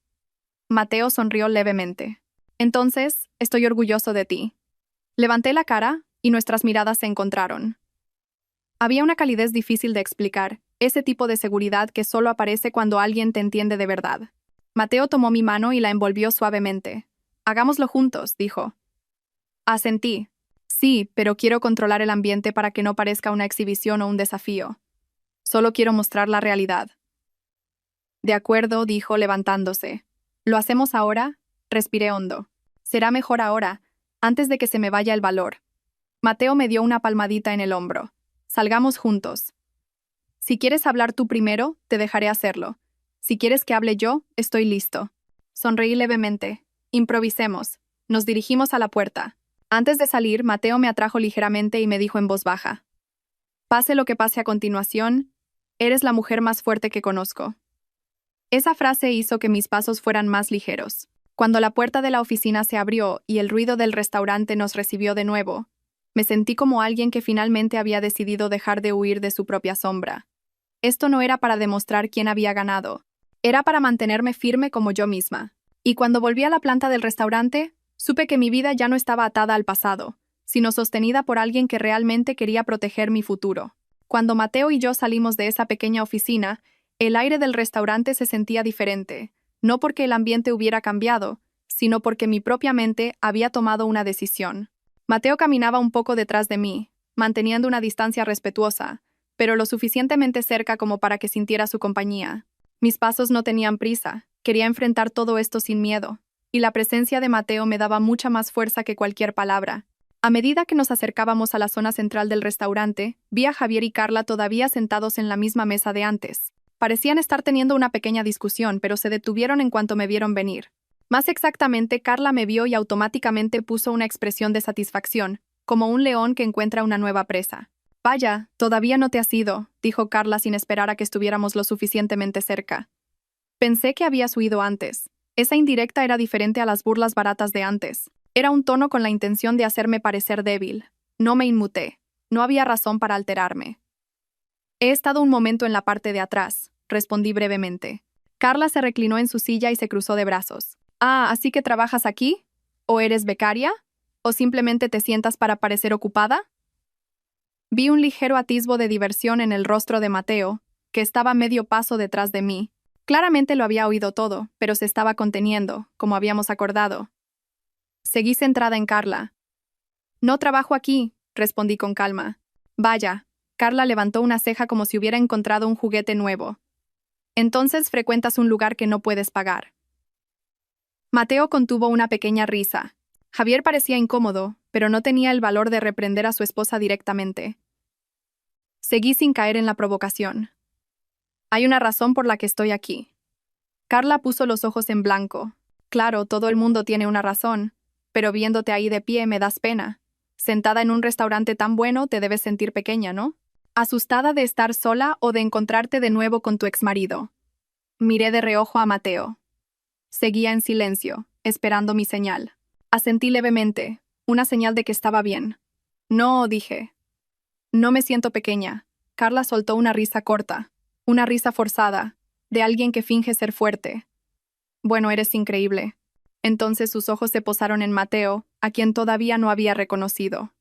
Mateo sonrió levemente. Entonces, estoy orgulloso de ti. Levanté la cara y nuestras miradas se encontraron. Había una calidez difícil de explicar, ese tipo de seguridad que solo aparece cuando alguien te entiende de verdad. Mateo tomó mi mano y la envolvió suavemente. Hagámoslo juntos, dijo. Asentí. Sí, pero quiero controlar el ambiente para que no parezca una exhibición o un desafío. Solo quiero mostrar la realidad. De acuerdo, dijo levantándose. ¿Lo hacemos ahora? Respiré hondo. Será mejor ahora, antes de que se me vaya el valor. Mateo me dio una palmadita en el hombro. Salgamos juntos. Si quieres hablar tú primero, te dejaré hacerlo. Si quieres que hable yo, estoy listo. Sonreí levemente. Improvisemos. Nos dirigimos a la puerta. Antes de salir, Mateo me atrajo ligeramente y me dijo en voz baja. Pase lo que pase a continuación, eres la mujer más fuerte que conozco. Esa frase hizo que mis pasos fueran más ligeros. Cuando la puerta de la oficina se abrió y el ruido del restaurante nos recibió de nuevo, me sentí como alguien que finalmente había decidido dejar de huir de su propia sombra. Esto no era para demostrar quién había ganado, era para mantenerme firme como yo misma. Y cuando volví a la planta del restaurante, supe que mi vida ya no estaba atada al pasado, sino sostenida por alguien que realmente quería proteger mi futuro. Cuando Mateo y yo salimos de esa pequeña oficina, el aire del restaurante se sentía diferente, no porque el ambiente hubiera cambiado, sino porque mi propia mente había tomado una decisión. Mateo caminaba un poco detrás de mí, manteniendo una distancia respetuosa, pero lo suficientemente cerca como para que sintiera su compañía. Mis pasos no tenían prisa, quería enfrentar todo esto sin miedo, y la presencia de Mateo me daba mucha más fuerza que cualquier palabra. A medida que nos acercábamos a la zona central del restaurante, vi a Javier y Carla todavía sentados en la misma mesa de antes. Parecían estar teniendo una pequeña discusión, pero se detuvieron en cuanto me vieron venir. Más exactamente, Carla me vio y automáticamente puso una expresión de satisfacción, como un león que encuentra una nueva presa. Vaya, todavía no te has ido, dijo Carla sin esperar a que estuviéramos lo suficientemente cerca. Pensé que habías huido antes. Esa indirecta era diferente a las burlas baratas de antes. Era un tono con la intención de hacerme parecer débil. No me inmuté. No había razón para alterarme. He estado un momento en la parte de atrás, respondí brevemente. Carla se reclinó en su silla y se cruzó de brazos. Ah, ¿así que trabajas aquí? ¿O eres becaria? ¿O simplemente te sientas para parecer ocupada? Vi un ligero atisbo de diversión en el rostro de Mateo, que estaba medio paso detrás de mí. Claramente lo había oído todo, pero se estaba conteniendo, como habíamos acordado. Seguí centrada en Carla. No trabajo aquí, respondí con calma. Vaya, Carla levantó una ceja como si hubiera encontrado un juguete nuevo. Entonces frecuentas un lugar que no puedes pagar. Mateo contuvo una pequeña risa. Javier parecía incómodo, pero no tenía el valor de reprender a su esposa directamente. Seguí sin caer en la provocación. Hay una razón por la que estoy aquí. Carla puso los ojos en blanco. Claro, todo el mundo tiene una razón, pero viéndote ahí de pie me das pena. Sentada en un restaurante tan bueno te debes sentir pequeña, ¿no? Asustada de estar sola o de encontrarte de nuevo con tu exmarido. Miré de reojo a Mateo. Seguía en silencio, esperando mi señal. Asentí levemente, una señal de que estaba bien. No, dije. No me siento pequeña. Carla soltó una risa corta, una risa forzada, de alguien que finge ser fuerte. Bueno, eres increíble. Entonces sus ojos se posaron en Mateo, a quien todavía no había reconocido.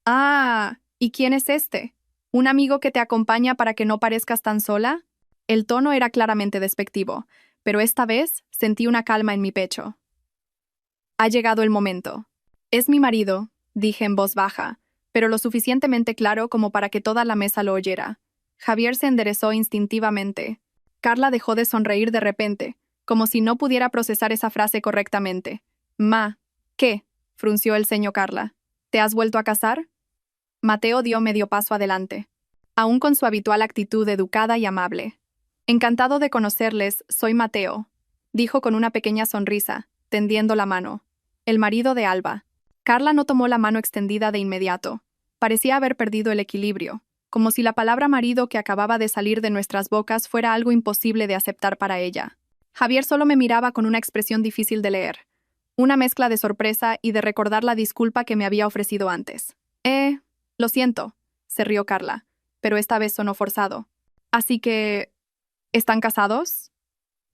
Ah, ¿y quién es este? ¿Un amigo que te acompaña para que no parezcas tan sola? El tono era claramente despectivo, pero esta vez sentí una calma en mi pecho. Ha llegado el momento. Es mi marido, dije en voz baja, pero lo suficientemente claro como para que toda la mesa lo oyera. Javier se enderezó instintivamente. Carla dejó de sonreír de repente, como si no pudiera procesar esa frase correctamente. ¿Qué? Frunció el ceño Carla. ¿Te has vuelto a casar? Mateo dio medio paso adelante, aún con su habitual actitud educada y amable. Encantado de conocerles, soy Mateo, dijo con una pequeña sonrisa, tendiendo la mano. El marido de Alba. Carla no tomó la mano extendida de inmediato. Parecía haber perdido el equilibrio, como si la palabra marido que acababa de salir de nuestras bocas fuera algo imposible de aceptar para ella. Javier solo me miraba con una expresión difícil de leer, una mezcla de sorpresa y de recordar la disculpa que me había ofrecido antes. Lo siento, se rió Carla, pero esta vez sonó forzado. Así que... ¿están casados?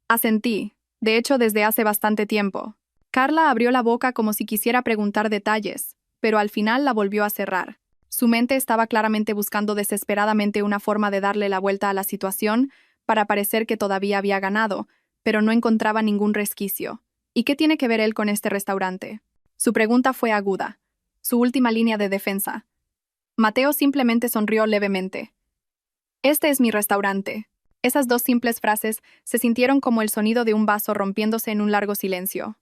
Asentí, de hecho desde hace bastante tiempo. Carla abrió la boca como si quisiera preguntar detalles, pero al final la volvió a cerrar. Su mente estaba claramente buscando desesperadamente una forma de darle la vuelta a la situación para parecer que todavía había ganado, pero no encontraba ningún resquicio. ¿Y qué tiene que ver él con este restaurante? Su pregunta fue aguda. Su última línea de defensa. Mateo simplemente sonrió levemente. Este es mi restaurante. Esas dos simples frases se sintieron como el sonido de un vaso rompiéndose en un largo silencio.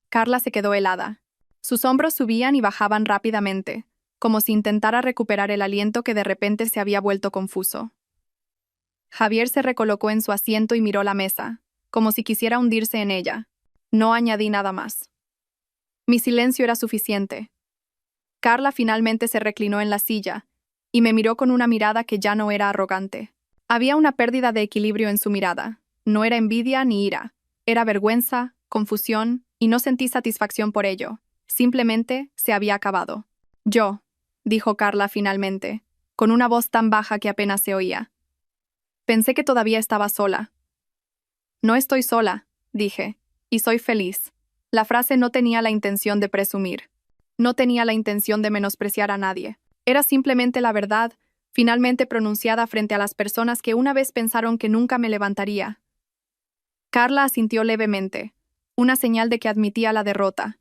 Carla se quedó helada. Sus hombros subían y bajaban rápidamente, como si intentara recuperar el aliento que de repente se había vuelto confuso. Javier se recolocó en su asiento y miró la mesa, como si quisiera hundirse en ella. No añadí nada más. Mi silencio era suficiente. Carla finalmente se reclinó en la silla y me miró con una mirada que ya no era arrogante. Había una pérdida de equilibrio en su mirada. No era envidia ni ira. Era vergüenza, confusión, y no sentí satisfacción por ello. Simplemente se había acabado. Yo, dijo Carla finalmente, con una voz tan baja que apenas se oía. Pensé que todavía estaba sola. No estoy sola, dije, y soy feliz. La frase no tenía la intención de presumir. No tenía la intención de menospreciar a nadie. Era simplemente la verdad, finalmente pronunciada frente a las personas que una vez pensaron que nunca me levantaría. Carla asintió levemente, una señal de que admitía la derrota.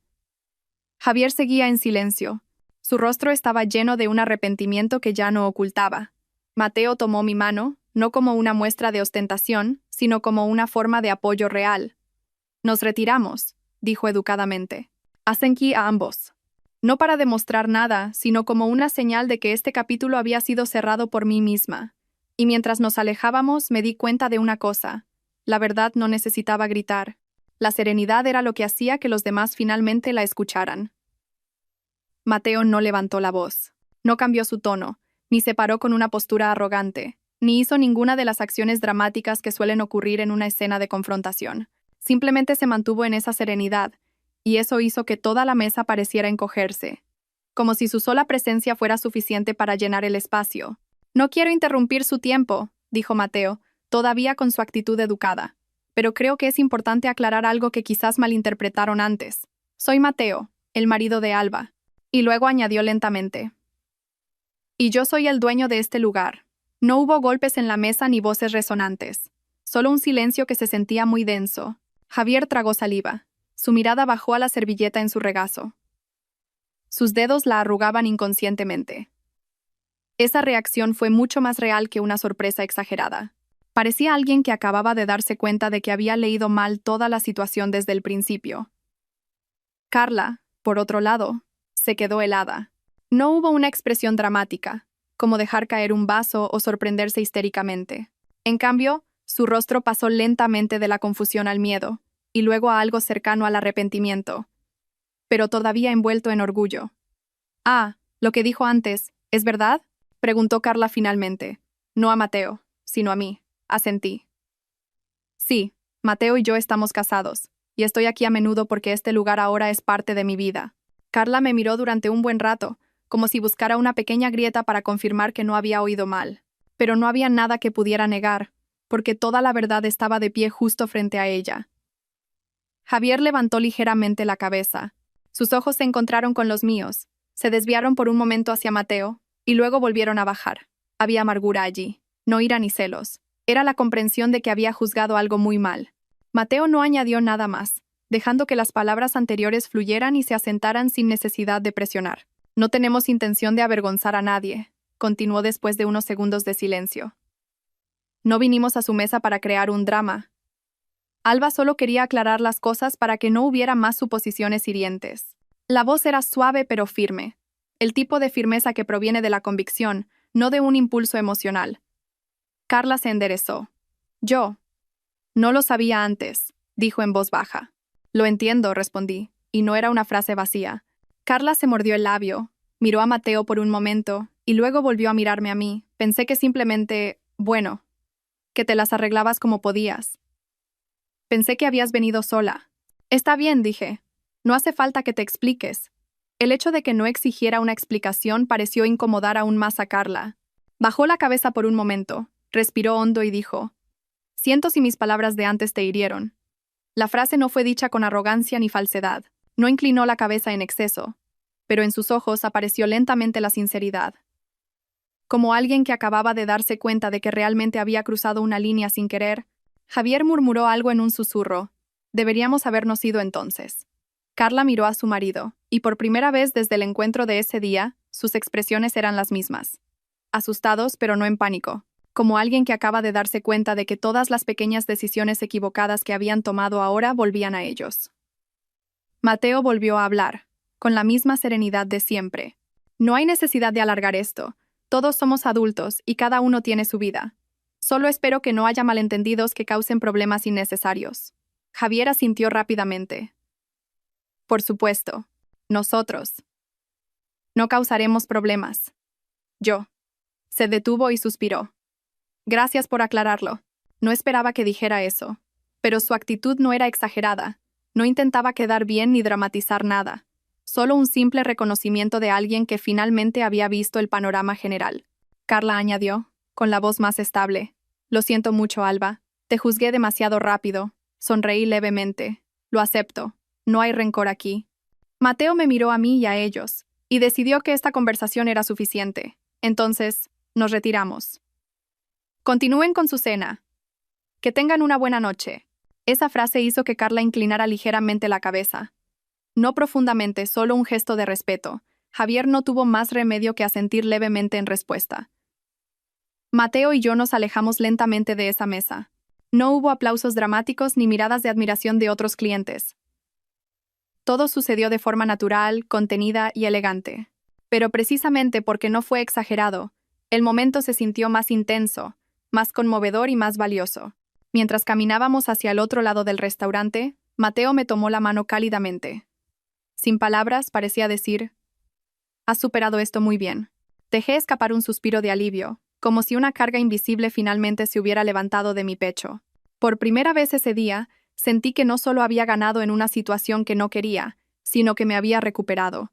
Javier seguía en silencio. Su rostro estaba lleno de un arrepentimiento que ya no ocultaba. Mateo tomó mi mano, no como una muestra de ostentación, sino como una forma de apoyo real. Nos retiramos, dijo educadamente. Asentí a ambos. No para demostrar nada, sino como una señal de que este capítulo había sido cerrado por mí misma. Y mientras nos alejábamos, me di cuenta de una cosa. La verdad no necesitaba gritar. La serenidad era lo que hacía que los demás finalmente la escucharan. Mateo no levantó la voz. No cambió su tono, ni se paró con una postura arrogante, ni hizo ninguna de las acciones dramáticas que suelen ocurrir en una escena de confrontación. Simplemente se mantuvo en esa serenidad, y eso hizo que toda la mesa pareciera encogerse, como si su sola presencia fuera suficiente para llenar el espacio. No quiero interrumpir su tiempo, dijo Mateo, todavía con su actitud educada, pero creo que es importante aclarar algo que quizás malinterpretaron antes. Soy Mateo, el marido de Alba. Y luego añadió lentamente. Y yo soy el dueño de este lugar. No hubo golpes en la mesa ni voces resonantes. Solo un silencio que se sentía muy denso. Javier tragó saliva. Su mirada bajó a la servilleta en su regazo. Sus dedos la arrugaban inconscientemente. Esa reacción fue mucho más real que una sorpresa exagerada. Parecía alguien que acababa de darse cuenta de que había leído mal toda la situación desde el principio. Carla, por otro lado, se quedó helada. No hubo una expresión dramática, como dejar caer un vaso o sorprenderse histéricamente. En cambio, su rostro pasó lentamente de la confusión al miedo, y luego a algo cercano al arrepentimiento, pero todavía envuelto en orgullo. Ah, lo que dijo antes, ¿es verdad?, preguntó Carla finalmente. No a Mateo, sino a mí. Asentí. Sí, Mateo y yo estamos casados, y estoy aquí a menudo porque este lugar ahora es parte de mi vida. Carla me miró durante un buen rato, como si buscara una pequeña grieta para confirmar que no había oído mal. Pero no había nada que pudiera negar, porque toda la verdad estaba de pie justo frente a ella. Javier levantó ligeramente la cabeza. Sus ojos se encontraron con los míos, se desviaron por un momento hacia Mateo, y luego volvieron a bajar. Había amargura allí, no ira ni celos. Era la comprensión de que había juzgado algo muy mal. Mateo no añadió nada más, dejando que las palabras anteriores fluyeran y se asentaran sin necesidad de presionar. No tenemos intención de avergonzar a nadie, continuó después de unos segundos de silencio. No vinimos a su mesa para crear un drama. Alba solo quería aclarar las cosas para que no hubiera más suposiciones hirientes. La voz era suave pero firme, el tipo de firmeza que proviene de la convicción, no de un impulso emocional. Carla se enderezó. Yo. No lo sabía antes, dijo en voz baja. Lo entiendo, respondí, y no era una frase vacía. Carla se mordió el labio, miró a Mateo por un momento, y luego volvió a mirarme a mí. Pensé que simplemente, bueno, que te las arreglabas como podías. Pensé que habías venido sola. Está bien, dije. No hace falta que te expliques. El hecho de que no exigiera una explicación pareció incomodar aún más a Carla. Bajó la cabeza por un momento, respiró hondo y dijo: Siento si mis palabras de antes te hirieron. La frase no fue dicha con arrogancia ni falsedad. No inclinó la cabeza en exceso, pero en sus ojos apareció lentamente la sinceridad. Como alguien que acababa de darse cuenta de que realmente había cruzado una línea sin querer, Javier murmuró algo en un susurro. Deberíamos habernos ido entonces. Carla miró a su marido, y por primera vez desde el encuentro de ese día, sus expresiones eran las mismas. Asustados, pero no en pánico, como alguien que acaba de darse cuenta de que todas las pequeñas decisiones equivocadas que habían tomado ahora volvían a ellos. Mateo volvió a hablar, con la misma serenidad de siempre. No hay necesidad de alargar esto. Todos somos adultos y cada uno tiene su vida. Solo espero que no haya malentendidos que causen problemas innecesarios. Javier asintió rápidamente. Por supuesto. Nosotros. No causaremos problemas. Yo. Se detuvo y suspiró. Gracias por aclararlo. No esperaba que dijera eso. Pero su actitud no era exagerada. No intentaba quedar bien ni dramatizar nada. Solo un simple reconocimiento de alguien que finalmente había visto el panorama general. Carla añadió, con la voz más estable. Lo siento mucho, Alba. Te juzgué demasiado rápido. Sonreí levemente. Lo acepto. No hay rencor aquí. Mateo me miró a mí y a ellos, y decidió que esta conversación era suficiente. Entonces, nos retiramos. Continúen con su cena. Que tengan una buena noche. Esa frase hizo que Carla inclinara ligeramente la cabeza. No profundamente, solo un gesto de respeto. Javier no tuvo más remedio que asentir levemente en respuesta. Mateo y yo nos alejamos lentamente de esa mesa. No hubo aplausos dramáticos ni miradas de admiración de otros clientes. Todo sucedió de forma natural, contenida y elegante. Pero precisamente porque no fue exagerado, el momento se sintió más intenso, más conmovedor y más valioso. Mientras caminábamos hacia el otro lado del restaurante, Mateo me tomó la mano cálidamente. Sin palabras, parecía decir, «Has superado esto muy bien». Dejé escapar un suspiro de alivio, como si una carga invisible finalmente se hubiera levantado de mi pecho. Por primera vez ese día, sentí que no solo había ganado en una situación que no quería, sino que me había recuperado.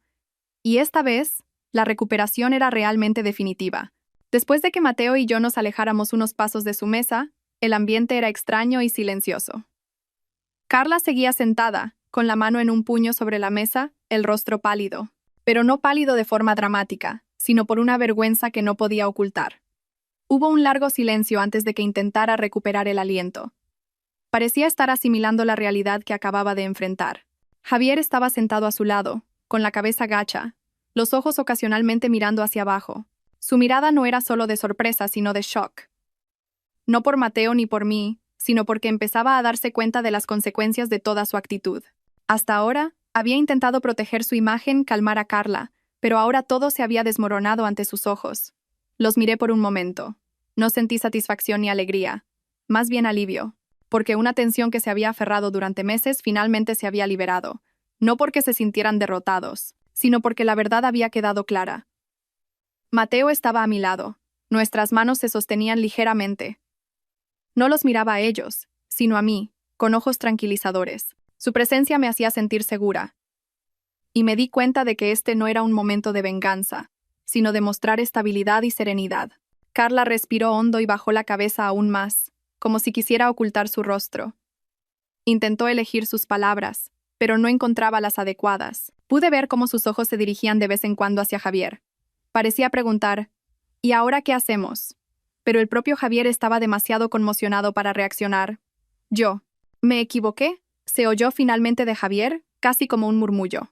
Y esta vez, la recuperación era realmente definitiva. Después de que Mateo y yo nos alejáramos unos pasos de su mesa, el ambiente era extraño y silencioso. Carla seguía sentada, con la mano en un puño sobre la mesa, el rostro pálido. Pero no pálido de forma dramática, sino por una vergüenza que no podía ocultar. Hubo un largo silencio antes de que intentara recuperar el aliento. Parecía estar asimilando la realidad que acababa de enfrentar. Javier estaba sentado a su lado, con la cabeza gacha, los ojos ocasionalmente mirando hacia abajo. Su mirada no era solo de sorpresa, sino de shock. No por Mateo ni por mí, sino porque empezaba a darse cuenta de las consecuencias de toda su actitud. Hasta ahora, había intentado proteger su imagen, calmar a Carla, pero ahora todo se había desmoronado ante sus ojos. Los miré por un momento. No sentí satisfacción ni alegría, más bien alivio, porque una tensión que se había aferrado durante meses finalmente se había liberado, no porque se sintieran derrotados, sino porque la verdad había quedado clara. Mateo estaba a mi lado. Nuestras manos se sostenían ligeramente. No los miraba a ellos, sino a mí, con ojos tranquilizadores. Su presencia me hacía sentir segura. Y me di cuenta de que este no era un momento de venganza, sino de mostrar estabilidad y serenidad. Carla respiró hondo y bajó la cabeza aún más, como si quisiera ocultar su rostro. Intentó elegir sus palabras, pero no encontraba las adecuadas. Pude ver cómo sus ojos se dirigían de vez en cuando hacia Javier. Parecía preguntar, ¿y ahora qué hacemos? Pero el propio Javier estaba demasiado conmocionado para reaccionar. ¿Me equivoqué? Se oyó finalmente de Javier, casi como un murmullo.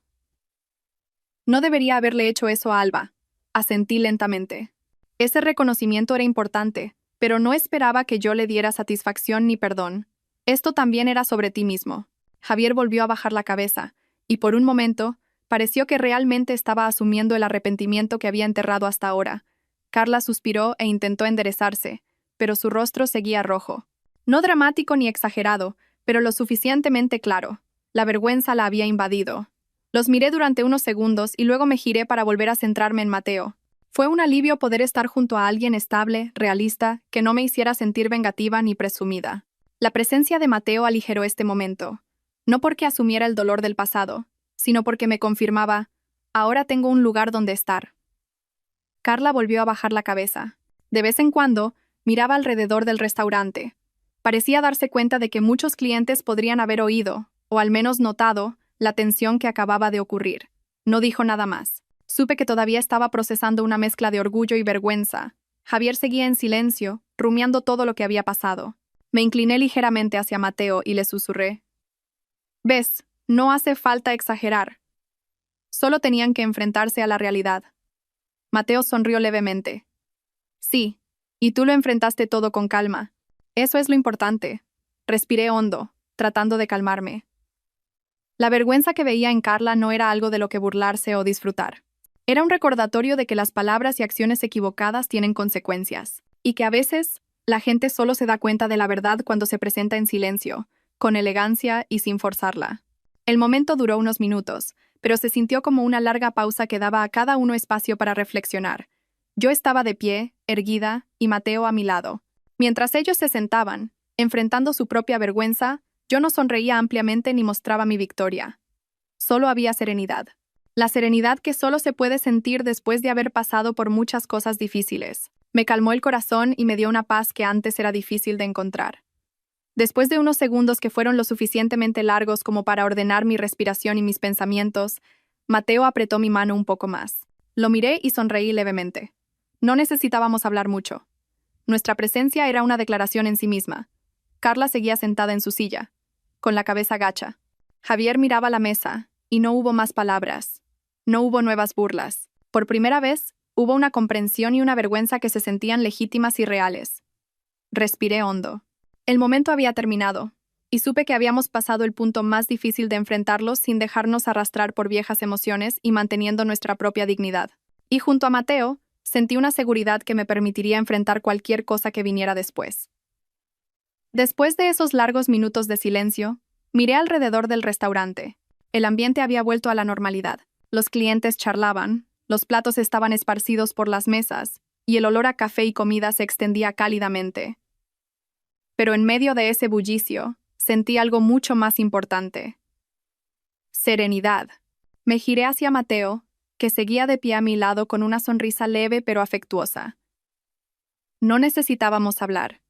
No debería haberle hecho eso a Alba. Asentí lentamente. Ese reconocimiento era importante, pero no esperaba que yo le diera satisfacción ni perdón. Esto también era sobre ti mismo. Javier volvió a bajar la cabeza, y por un momento, pareció que realmente estaba asumiendo el arrepentimiento que había enterrado hasta ahora. Carla suspiró e intentó enderezarse, pero su rostro seguía rojo. No dramático ni exagerado, pero lo suficientemente claro. La vergüenza la había invadido. Los miré durante unos segundos y luego me giré para volver a centrarme en Mateo. Fue un alivio poder estar junto a alguien estable, realista, que no me hiciera sentir vengativa ni presumida. La presencia de Mateo aligeró este momento. No porque asumiera el dolor del pasado, sino porque me confirmaba, ahora tengo un lugar donde estar. Carla volvió a bajar la cabeza. De vez en cuando, miraba alrededor del restaurante. Parecía darse cuenta de que muchos clientes podrían haber oído, o al menos notado, la tensión que acababa de ocurrir. No dijo nada más. Supe que todavía estaba procesando una mezcla de orgullo y vergüenza. Javier seguía en silencio, rumiando todo lo que había pasado. Me incliné ligeramente hacia Mateo y le susurré. «Ves, no hace falta exagerar. Solo tenían que enfrentarse a la realidad». Mateo sonrió levemente. «Sí, y tú lo enfrentaste todo con calma. Eso es lo importante». Respiré hondo, tratando de calmarme. La vergüenza que veía en Carla no era algo de lo que burlarse o disfrutar. Era un recordatorio de que las palabras y acciones equivocadas tienen consecuencias, y que a veces la gente solo se da cuenta de la verdad cuando se presenta en silencio, con elegancia y sin forzarla. El momento duró unos minutos, pero se sintió como una larga pausa que daba a cada uno espacio para reflexionar. Yo estaba de pie, erguida, y Mateo a mi lado. Mientras ellos se sentaban, enfrentando su propia vergüenza, yo no sonreía ampliamente ni mostraba mi victoria. Solo había serenidad. La serenidad que solo se puede sentir después de haber pasado por muchas cosas difíciles. Me calmó el corazón y me dio una paz que antes era difícil de encontrar. Después de unos segundos que fueron lo suficientemente largos como para ordenar mi respiración y mis pensamientos, Mateo apretó mi mano un poco más. Lo miré y sonreí levemente. No necesitábamos hablar mucho. Nuestra presencia era una declaración en sí misma. Carla seguía sentada en su silla, con la cabeza gacha. Javier miraba la mesa, y no hubo más palabras. No hubo nuevas burlas. Por primera vez, hubo una comprensión y una vergüenza que se sentían legítimas y reales. Respiré hondo. El momento había terminado, y supe que habíamos pasado el punto más difícil de enfrentarlos sin dejarnos arrastrar por viejas emociones y manteniendo nuestra propia dignidad. Y junto a Mateo, sentí una seguridad que me permitiría enfrentar cualquier cosa que viniera después. Después de esos largos minutos de silencio, miré alrededor del restaurante. El ambiente había vuelto a la normalidad. Los clientes charlaban, los platos estaban esparcidos por las mesas, y el olor a café y comida se extendía cálidamente. Pero en medio de ese bullicio, sentí algo mucho más importante. Serenidad. Me giré hacia Mateo, que seguía de pie a mi lado con una sonrisa leve pero afectuosa. No necesitábamos hablar.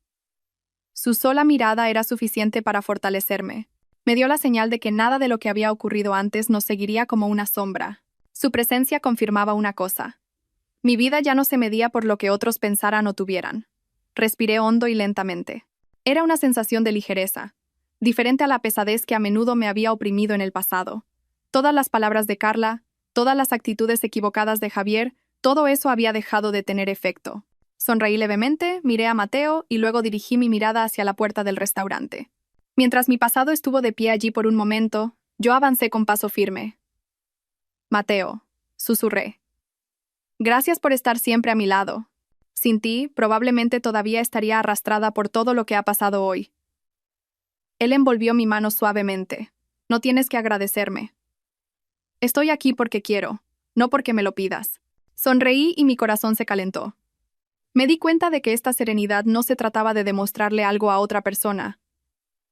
Su sola mirada era suficiente para fortalecerme. Me dio la señal de que nada de lo que había ocurrido antes nos seguiría como una sombra. Su presencia confirmaba una cosa. Mi vida ya no se medía por lo que otros pensaran o tuvieran. Respiré hondo y lentamente. Era una sensación de ligereza, diferente a la pesadez que a menudo me había oprimido en el pasado. Todas las palabras de Carla, todas las actitudes equivocadas de Javier, todo eso había dejado de tener efecto. Sonreí levemente, miré a Mateo y luego dirigí mi mirada hacia la puerta del restaurante. Mientras mi pasado estuvo de pie allí por un momento, yo avancé con paso firme. «Mateo», susurré. «Gracias por estar siempre a mi lado. Sin ti, probablemente todavía estaría arrastrada por todo lo que ha pasado hoy». Él envolvió mi mano suavemente. «No tienes que agradecerme. Estoy aquí porque quiero, no porque me lo pidas». Sonreí y mi corazón se calentó. Me di cuenta de que esta serenidad no se trataba de demostrarle algo a otra persona.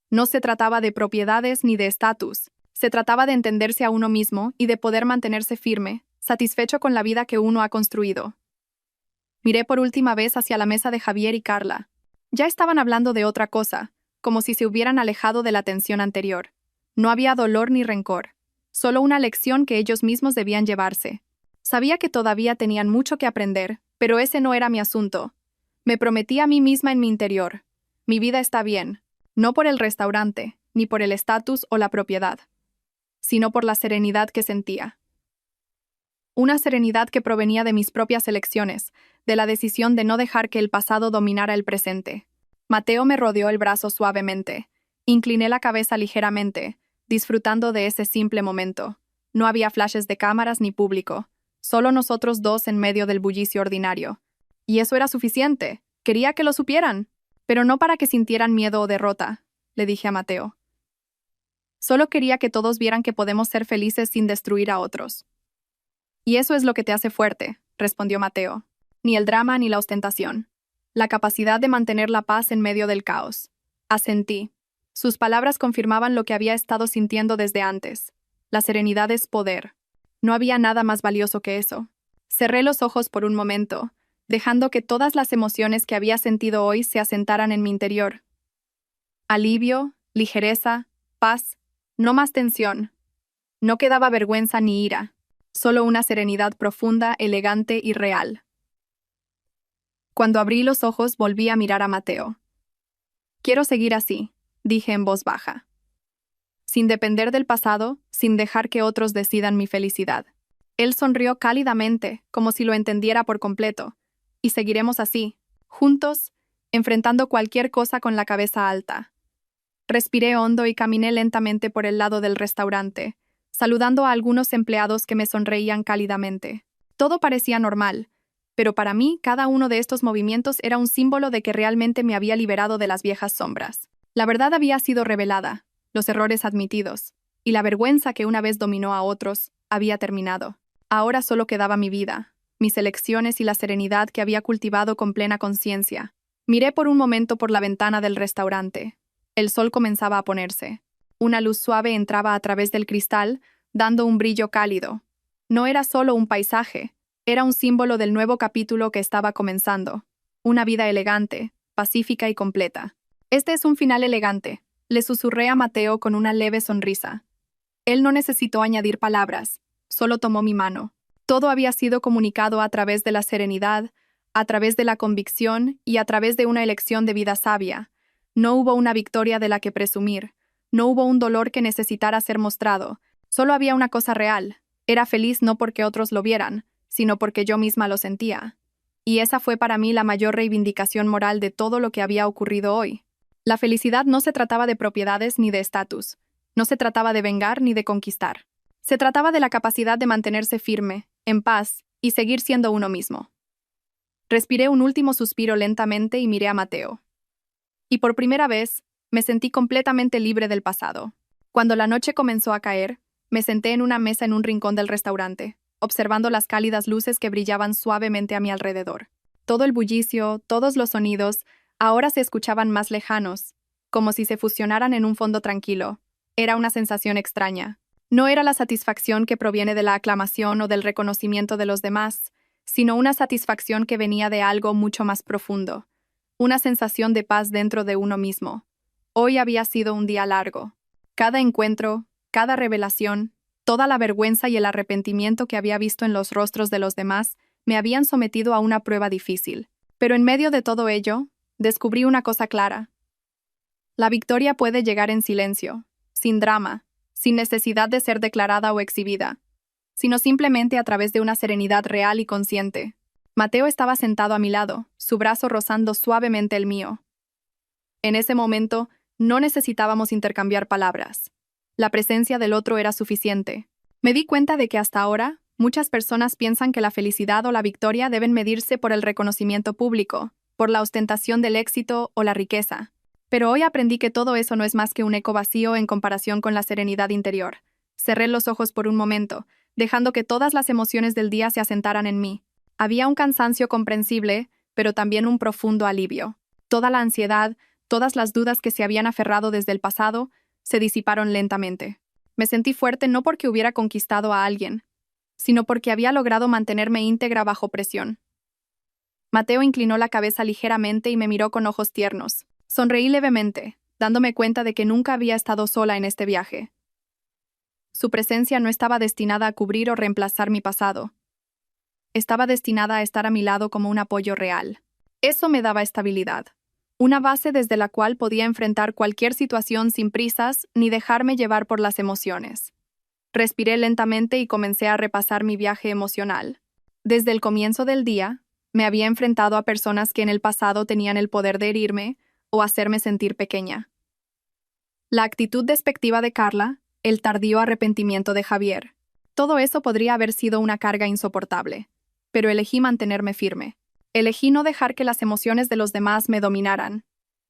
No se trataba de propiedades ni de estatus. Se trataba de entenderse a uno mismo y de poder mantenerse firme, satisfecho con la vida que uno ha construido. Miré por última vez hacia la mesa de Javier y Carla. Ya estaban hablando de otra cosa, como si se hubieran alejado de la tensión anterior. No había dolor ni rencor, solo una lección que ellos mismos debían llevarse. Sabía que todavía tenían mucho que aprender, pero ese no era mi asunto. Me prometí a mí misma en mi interior. Mi vida está bien, no por el restaurante, ni por el estatus o la propiedad, sino por la serenidad que sentía. Una serenidad que provenía de mis propias elecciones, de la decisión de no dejar que el pasado dominara el presente. Mateo me rodeó el brazo suavemente. Incliné la cabeza ligeramente, disfrutando de ese simple momento. No había flashes de cámaras ni público, solo nosotros dos en medio del bullicio ordinario. Y eso era suficiente. Quería que lo supieran, pero no para que sintieran miedo o derrota, le dije a Mateo. Solo quería que todos vieran que podemos ser felices sin destruir a otros. Y eso es lo que te hace fuerte, respondió Mateo. Ni el drama ni la ostentación. La capacidad de mantener la paz en medio del caos. Asentí. Sus palabras confirmaban lo que había estado sintiendo desde antes. La serenidad es poder. No había nada más valioso que eso. Cerré los ojos por un momento, dejando que todas las emociones que había sentido hoy se asentaran en mi interior. Alivio, ligereza, paz, no más tensión. No quedaba vergüenza ni ira, solo una serenidad profunda, elegante y real. Cuando abrí los ojos volví a mirar a Mateo. Quiero seguir así, dije en voz baja. Sin depender del pasado, sin dejar que otros decidan mi felicidad. Él sonrió cálidamente, como si lo entendiera por completo. Y seguiremos así, juntos, enfrentando cualquier cosa con la cabeza alta. Respiré hondo y caminé lentamente por el lado del restaurante, saludando a algunos empleados que me sonreían cálidamente. Todo parecía normal, pero para mí cada uno de estos movimientos era un símbolo de que realmente me había liberado de las viejas sombras. La verdad había sido revelada, los errores admitidos, y la vergüenza que una vez dominó a otros había terminado. Ahora solo quedaba mi vida, mis elecciones y la serenidad que había cultivado con plena conciencia. Miré por un momento por la ventana del restaurante. El sol comenzaba a ponerse. Una luz suave entraba a través del cristal, dando un brillo cálido. No era solo un paisaje, era un símbolo del nuevo capítulo que estaba comenzando. Una vida elegante, pacífica y completa. Este es un final elegante, le susurré a Mateo con una leve sonrisa. Él no necesitó añadir palabras, solo tomó mi mano. Todo había sido comunicado a través de la serenidad, a través de la convicción y a través de una elección de vida sabia. No hubo una victoria de la que presumir, no hubo un dolor que necesitara ser mostrado, solo había una cosa real. Era feliz no porque otros lo vieran, sino porque yo misma lo sentía. Y esa fue para mí la mayor reivindicación moral de todo lo que había ocurrido hoy. La felicidad no se trataba de propiedades ni de estatus, no se trataba de vengar ni de conquistar. Se trataba de la capacidad de mantenerse firme, en paz, y seguir siendo uno mismo. Respiré un último suspiro lentamente y miré a Mateo. Y por primera vez, me sentí completamente libre del pasado. Cuando la noche comenzó a caer, me senté en una mesa en un rincón del restaurante, observando las cálidas luces que brillaban suavemente a mi alrededor. Todo el bullicio, todos los sonidos, ahora se escuchaban más lejanos, como si se fusionaran en un fondo tranquilo. Era una sensación extraña. No era la satisfacción que proviene de la aclamación o del reconocimiento de los demás, sino una satisfacción que venía de algo mucho más profundo. Una sensación de paz dentro de uno mismo. Hoy había sido un día largo. Cada encuentro, cada revelación, toda la vergüenza y el arrepentimiento que había visto en los rostros de los demás me habían sometido a una prueba difícil. Pero en medio de todo ello, descubrí una cosa clara. La victoria puede llegar en silencio, sin drama, sin necesidad de ser declarada o exhibida, sino simplemente a través de una serenidad real y consciente. Mateo estaba sentado a mi lado, su brazo rozando suavemente el mío. En ese momento, no necesitábamos intercambiar palabras. La presencia del otro era suficiente. Me di cuenta de que hasta ahora, muchas personas piensan que la felicidad o la victoria deben medirse por el reconocimiento público, por la ostentación del éxito o la riqueza. Pero hoy aprendí que todo eso no es más que un eco vacío en comparación con la serenidad interior. Cerré los ojos por un momento, dejando que todas las emociones del día se asentaran en mí. Había un cansancio comprensible, pero también un profundo alivio. Toda la ansiedad, todas las dudas que se habían aferrado desde el pasado, se disiparon lentamente. Me sentí fuerte no porque hubiera conquistado a alguien, sino porque había logrado mantenerme íntegra bajo presión. Mateo inclinó la cabeza ligeramente y me miró con ojos tiernos. Sonreí levemente, dándome cuenta de que nunca había estado sola en este viaje. Su presencia no estaba destinada a cubrir o reemplazar mi pasado. Estaba destinada a estar a mi lado como un apoyo real. Eso me daba estabilidad. Una base desde la cual podía enfrentar cualquier situación sin prisas ni dejarme llevar por las emociones. Respiré lentamente y comencé a repasar mi viaje emocional. Desde el comienzo del día, me había enfrentado a personas que en el pasado tenían el poder de herirme o hacerme sentir pequeña. La actitud despectiva de Carla, el tardío arrepentimiento de Javier. Todo eso podría haber sido una carga insoportable, pero elegí mantenerme firme. Elegí no dejar que las emociones de los demás me dominaran.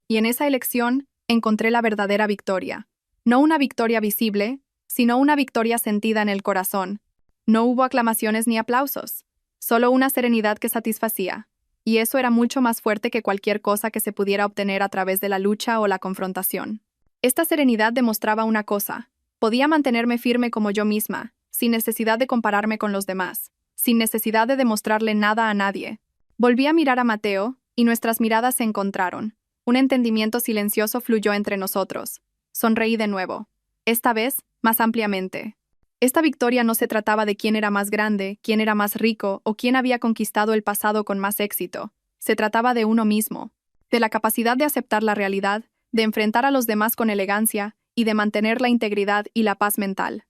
Y en esa elección encontré la verdadera victoria. No una victoria visible, sino una victoria sentida en el corazón. No hubo aclamaciones ni aplausos, solo una serenidad que satisfacía. Y eso era mucho más fuerte que cualquier cosa que se pudiera obtener a través de la lucha o la confrontación. Esta serenidad demostraba una cosa: podía mantenerme firme como yo misma, sin necesidad de compararme con los demás, sin necesidad de demostrarle nada a nadie. Volví a mirar a Mateo, y nuestras miradas se encontraron. Un entendimiento silencioso fluyó entre nosotros. Sonreí de nuevo. Esta vez, más ampliamente. Esta victoria no se trataba de quién era más grande, quién era más rico o quién había conquistado el pasado con más éxito. Se trataba de uno mismo, de la capacidad de aceptar la realidad, de enfrentar a los demás con elegancia y de mantener la integridad y la paz mental.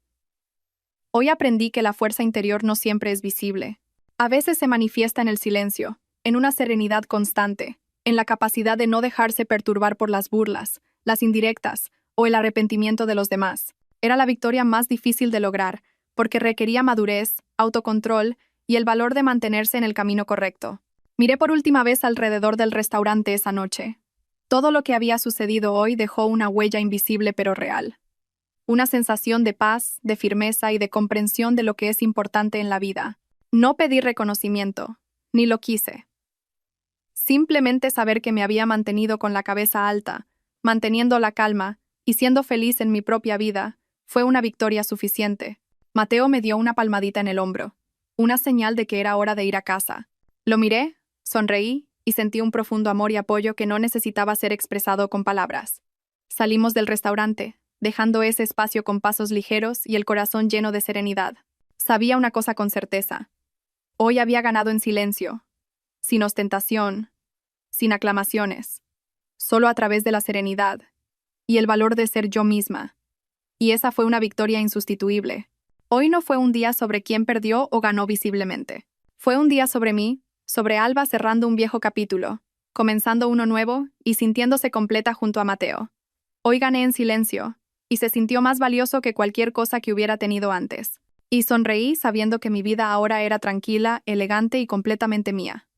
Hoy aprendí que la fuerza interior no siempre es visible. A veces se manifiesta en el silencio, en una serenidad constante, en la capacidad de no dejarse perturbar por las burlas, las indirectas o el arrepentimiento de los demás. Era la victoria más difícil de lograr, porque requería madurez, autocontrol y el valor de mantenerse en el camino correcto. Miré por última vez alrededor del restaurante esa noche. Todo lo que había sucedido hoy dejó una huella invisible pero real. Una sensación de paz, de firmeza y de comprensión de lo que es importante en la vida. No pedí reconocimiento, ni lo quise. Simplemente saber que me había mantenido con la cabeza alta, manteniendo la calma y siendo feliz en mi propia vida, fue una victoria suficiente. Mateo me dio una palmadita en el hombro, una señal de que era hora de ir a casa. Lo miré, sonreí y sentí un profundo amor y apoyo que no necesitaba ser expresado con palabras. Salimos del restaurante, dejando ese espacio con pasos ligeros y el corazón lleno de serenidad. Sabía una cosa con certeza. Hoy había ganado en silencio, sin ostentación, sin aclamaciones, solo a través de la serenidad y el valor de ser yo misma. Y esa fue una victoria insustituible. Hoy no fue un día sobre quién perdió o ganó visiblemente. Fue un día sobre mí, sobre Alba cerrando un viejo capítulo, comenzando uno nuevo y sintiéndose completa junto a Mateo. Hoy gané en silencio, y se sintió más valioso que cualquier cosa que hubiera tenido antes. Y sonreí sabiendo que mi vida ahora era tranquila, elegante y completamente mía.